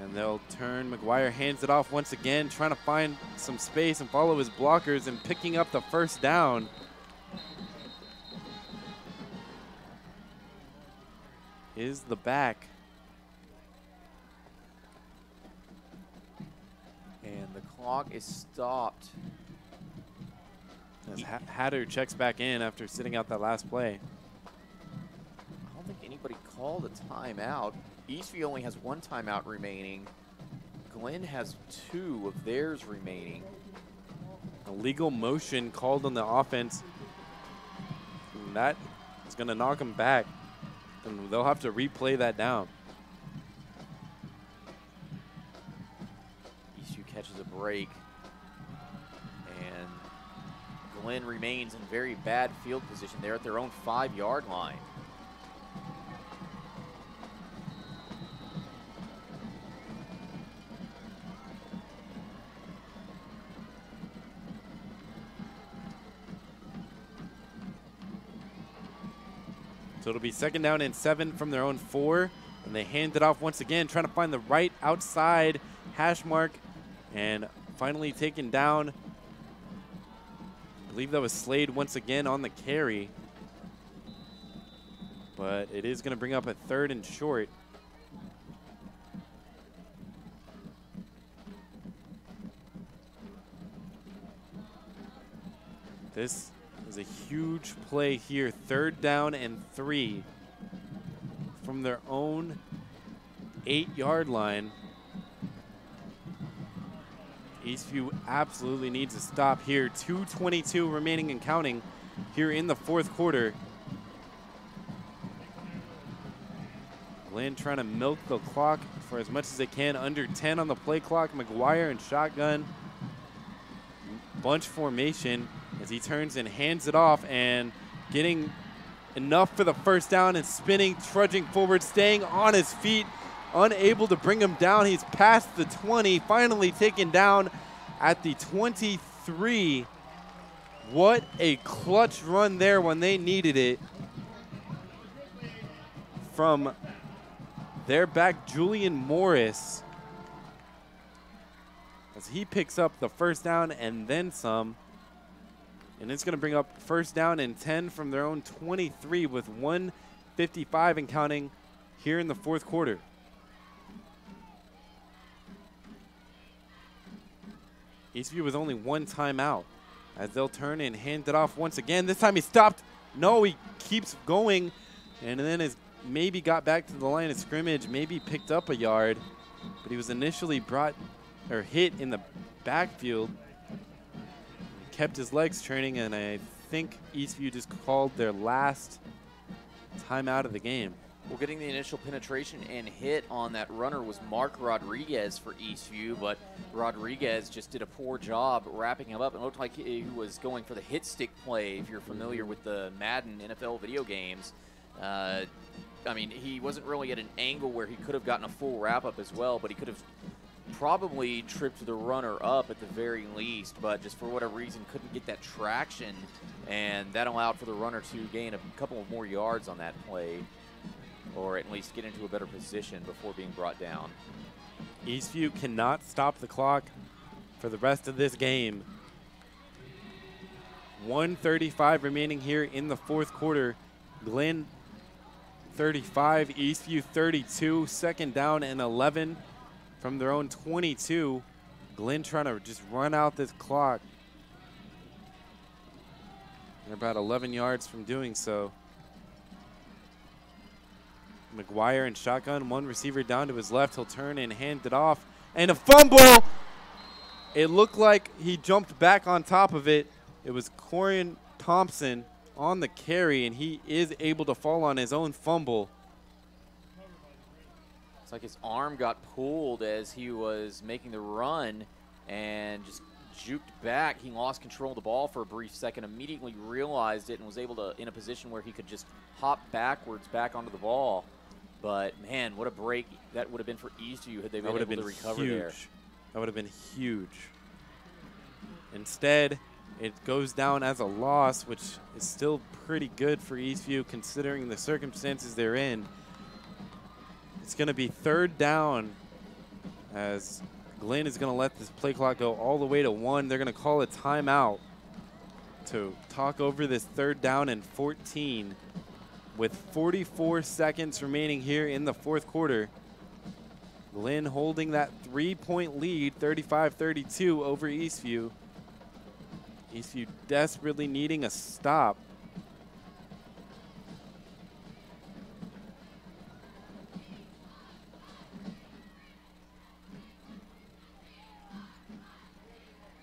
And they'll turn. McGuire hands it off once again, trying to find some space and follow his blockers and picking up the 1st down. Is the back. And the clock is stopped. As Hatter checks back in after sitting out that last play. I don't think anybody called a timeout. Eastview only has 1 timeout remaining. Glenn has 2 of theirs remaining. A legal motion called on the offense. And that is going to knock them back. And they'll have to replay that down. Eastview catches a break. And Glenn remains in very bad field position. They're at their own 5-yard line. So it'll be 2nd down and 7 from their own 4. And they hand it off once again, trying to find the right outside hash mark, and finally taken down. I believe that was Slade once again on the carry. But it is going to bring up a 3rd and short. This is a huge play here. 3rd down and 3 from their own 8-yard line. Eastview absolutely needs to stop here. 2:22 remaining and counting here in the 4th quarter. Glenn trying to milk the clock for as much as they can. Under 10 on the play clock. McGuire in shotgun. Bunch formation as he turns and hands it off, and getting enough for the 1st down and spinning, trudging forward, staying on his feet, unable to bring him down. He's past the 20, finally taken down at the 23. What a clutch run there when they needed it from their back, Julian Morris, as he picks up the 1st down and then some. And it's going to bring up 1st down and 10 from their own 23 with 1:55 and counting here in the 4th quarter. Eastview with only 1 timeout as they'll turn and hand it off once again. This time he stopped. No, he keeps going, and then is maybe got back to the line of scrimmage, maybe picked up a yard, but he was initially hit in the backfield. He kept his legs turning, and I think Eastview just called their last timeout of the game. Well, getting the initial penetration and hit on that runner was Mark Rodriguez for Eastview, but Rodriguez just did a poor job wrapping him up. It looked like he was going for the hit stick play, if you're familiar with the Madden NFL video games. I mean, he wasn't really at an angle where he could have gotten a full wrap-up as well, but he could have probably tripped the runner up at the very least, but just for whatever reason couldn't get that traction, and that allowed for the runner to gain a couple of more yards on that play, or at least get into a better position before being brought down. Eastview cannot stop the clock for the rest of this game. 1:35 remaining here in the 4th quarter. Glenn 35, Eastview 32, 2nd down and 11 from their own 22. Glenn trying to just run out this clock. They're about 11 yards from doing so. McGuire in shotgun, 1 receiver down to his left. He'll turn and hand it off. And a fumble! It looked like he jumped back on top of it. It was Corian Thompson on the carry, and he is able to fall on his own fumble. It's like his arm got pulled as he was making the run and just juked back. He lost control of the ball for a brief second, immediately realized it, and was able to, in a position where he could just hop backwards back onto the ball. But, man, what a break that would have been for Eastview had they been able to recover there. That would have been huge. Instead, it goes down as a loss, which is still pretty good for Eastview considering the circumstances they're in. It's going to be 3rd down as Glenn is going to let this play clock go all the way to 1. They're going to call a timeout to talk over this 3rd down and 14 with 44 seconds remaining here in the 4th quarter. Glenn holding that 3-point lead, 35-32 over Eastview. Eastview desperately needing a stop.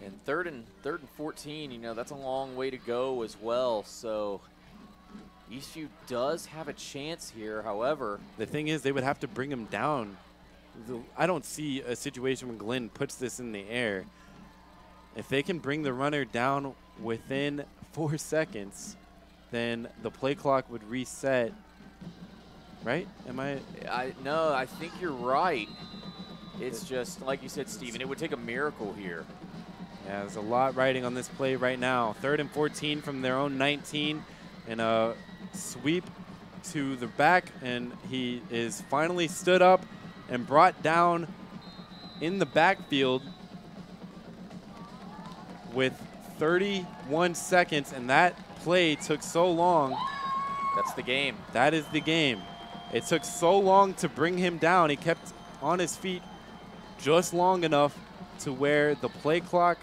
And third and 14, you know, that's a long way to go as well. So Eastview does have a chance here. However, the thing is, they would have to bring him down. I don't see a situation when Glenn puts this in the air. If they can bring the runner down within 4 seconds, then the play clock would reset. Right? No, I think you're right. It's just, like you said, Steven, it would take a miracle here. Yeah, there's a lot riding on this play right now. 3rd and 14 from their own 19, and a sweep to the back, and he is finally stood up and brought down in the backfield with 31 seconds, and that play took so long. That's the game. That is the game. It took so long to bring him down. He kept on his feet just long enough to where the play clock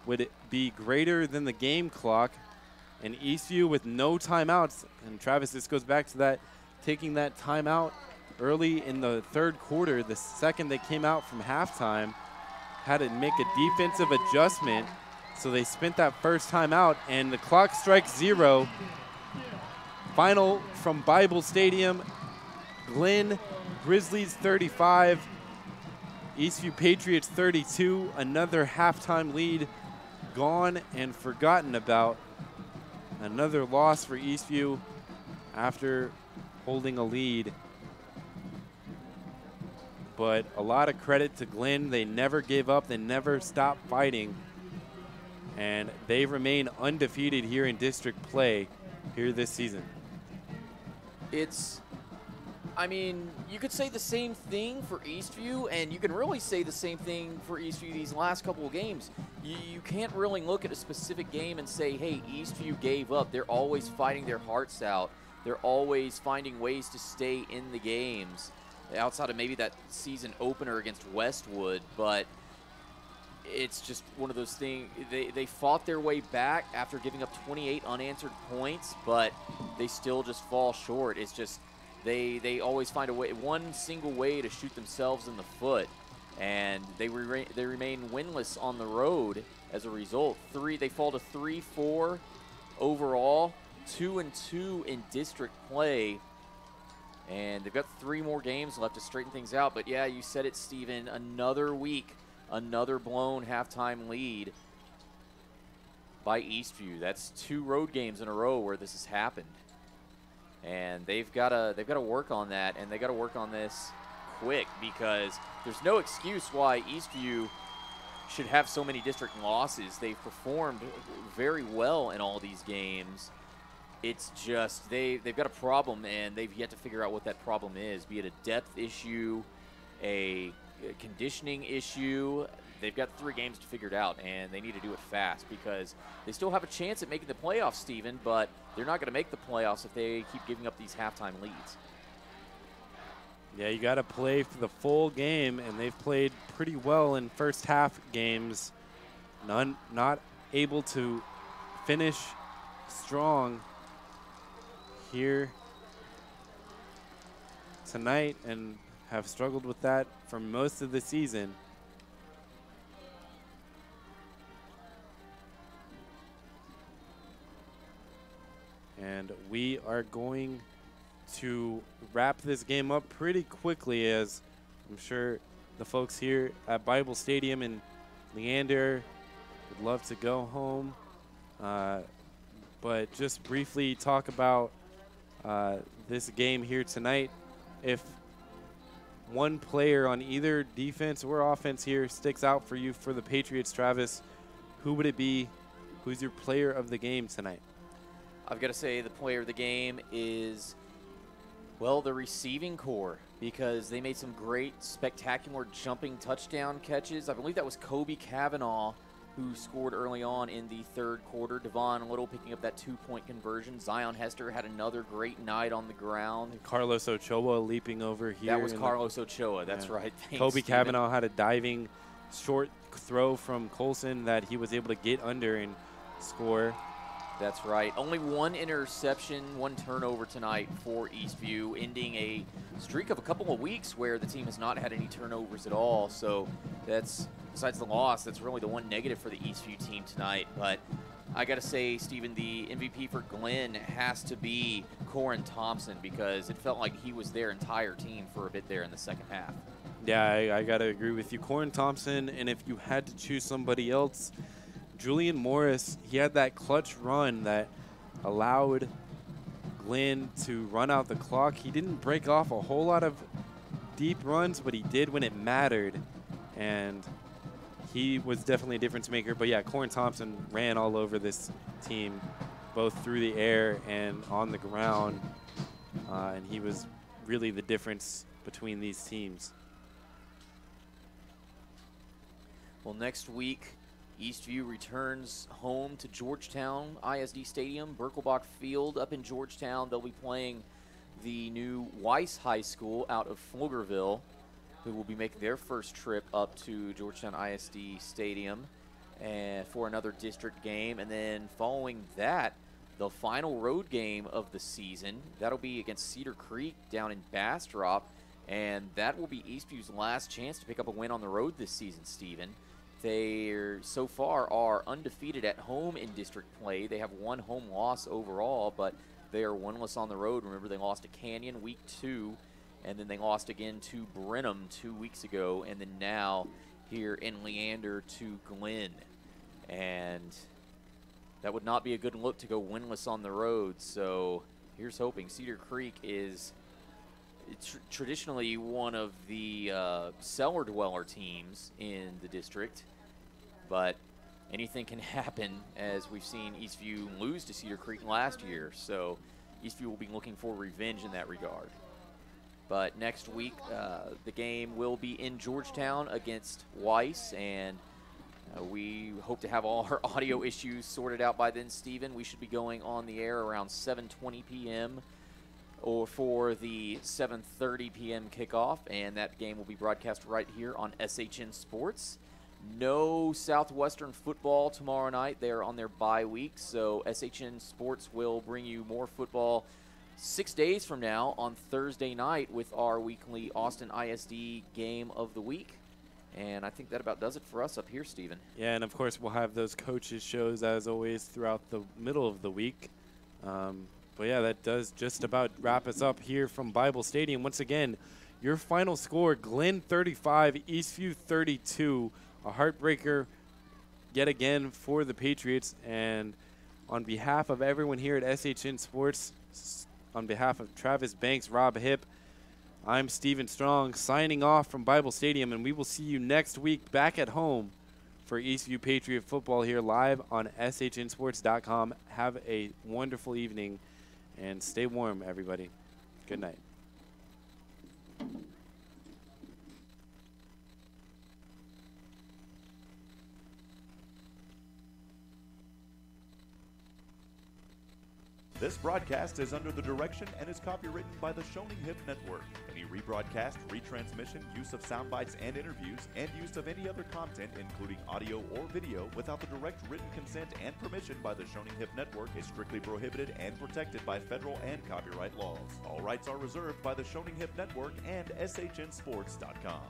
would be greater than the game clock, and Eastview with no timeouts. And Travis, this goes back to that, taking that timeout early in the third quarter, the second they came out from halftime, had to make a defensive adjustment. So they spent that first timeout, and the clock strikes 0. Final from Bible Stadium, Glenn Grizzlies 35, Eastview Patriots 32. Another halftime lead gone and forgotten about. Another loss for Eastview after holding a lead. But a lot of credit to Glenn. They never gave up. They never stopped fighting. And they remain undefeated here in district play here this season. I mean, you could say the same thing for Eastview, and you can really say the same thing for Eastview these last couple of games. You can't really look at a specific game and say, hey, Eastview gave up. They're always fighting their hearts out. They're always finding ways to stay in the games, outside of maybe that season opener against Westwood. But it's just one of those things. They fought their way back after giving up 28 unanswered points, but they still just fall short. It's just they always find a way, one single way to shoot themselves in the foot, and they remain winless on the road as a result. They fall to 3-4 overall, 2-2 in district play, and they've got 3 more games left to straighten things out. But yeah, you said it, Steven, another week, another blown halftime lead by Eastview. That's 2 road games in a row where this has happened. And they've got to work on that, and they got to work on this quick, because there's no excuse why Eastview should have so many district losses. They've performed very well in all these games. It's just they've got a problem, and they've yet to figure out what that problem is, be it a depth issue, a conditioning issue. They've got 3 games to figure it out, and they need to do it fast, because they still have a chance at making the playoffs, Steven, but they're not going to make the playoffs if they keep giving up these halftime leads. Yeah, you got to play for the full game, and they've played pretty well in first half games. Not able to finish strong here tonight, and have struggled with that for most of the season. And we are going to wrap this game up pretty quickly, as I'm sure the folks here at Bible Stadium in Leander would love to go home. But just briefly talk about this game here tonight. If one player on either defense or offense here sticks out for you for the Patriots, Travis, who would it be? Who's your player of the game tonight? I've got to say the player of the game is, well, the receiving core, because they made some great, spectacular jumping touchdown catches. I believe that was Kobe Kavanaugh who scored early on in the third quarter. Devon Little picking up that 2-point conversion. Zion Hester had another great night on the ground. Carlos Ochoa leaping over here. That was Carlos Ochoa. That's right. Thanks, Kobe Steven. Kavanaugh had a diving short throw from Colson that he was able to get under and score. That's right. Only 1 interception, 1 turnover tonight for Eastview, ending a streak of a couple of weeks where the team has not had any turnovers at all. So that's, besides the loss, that's really the one negative for the Eastview team tonight. But I got to say, Steven, the MVP for Glenn has to be Corin Thompson, because it felt like he was their entire team for a bit there in the second half. Yeah, I got to agree with you. Corin Thompson, and if you had to choose somebody else, Julian Morris, he had that clutch run that allowed Glenn to run out the clock. He didn't break off a whole lot of deep runs, but he did when it mattered. And he was definitely a difference maker. But yeah, Corin Thompson ran all over this team, both through the air and on the ground. and he was really the difference between these teams. Well, next week, Eastview returns home to Georgetown ISD Stadium, Birkelbach Field up in Georgetown. They'll be playing the new Weiss High School out of Pflugerville, who will be making their first trip up to Georgetown ISD Stadium and for another district game. And then following that, the final road game of the season, that'll be against Cedar Creek down in Bastrop, and that will be Eastview's last chance to pick up a win on the road this season, Stephen. They so far are undefeated at home in district play. They have one home loss overall, but they are winless on the road. Remember, they lost to Canyon week 2, and then they lost again to Brenham 2 weeks ago, and then now here in Leander to Glenn. And that would not be a good look to go winless on the road. So here's hoping. Cedar Creek is traditionally one of the cellar dweller teams in the district, but anything can happen, as we've seen Eastview lose to Cedar Creek last year. So Eastview will be looking for revenge in that regard. But next week, the game will be in Georgetown against Weiss, and we hope to have all our audio issues sorted out by then, Stephen. We should be going on the air around 7:20 p.m. or for the 7:30 p.m. kickoff, and that game will be broadcast right here on SHN Sports. No Southwestern football tomorrow night. They are on their bye week, so SHN Sports will bring you more football 6 days from now on Thursday night with our weekly Austin ISD game of the week. And I think that about does it for us up here, Stephen. Yeah, and of course we'll have those coaches shows as always throughout the middle of the week. But yeah, that does just about wrap us up here from Bible Stadium. Once again, your final score, Glenn 35, Eastview 32. A heartbreaker yet again for the Patriots. And on behalf of everyone here at SHN Sports, on behalf of Travis Banks, Rob Hipp, I'm Stephen Strong signing off from Bible Stadium, and we will see you next week back at home for Eastview Patriot football here live on SHNSports.com. Have a wonderful evening, and stay warm, everybody. Good night. This broadcast is under the direction and is copywritten by the Shoning Hip Network. Any rebroadcast, retransmission, use of sound bites and interviews, and use of any other content, including audio or video, without the direct written consent and permission by the Shoning Hip Network is strictly prohibited and protected by federal and copyright laws. All rights are reserved by the Shoning Hip Network and SHNSports.com.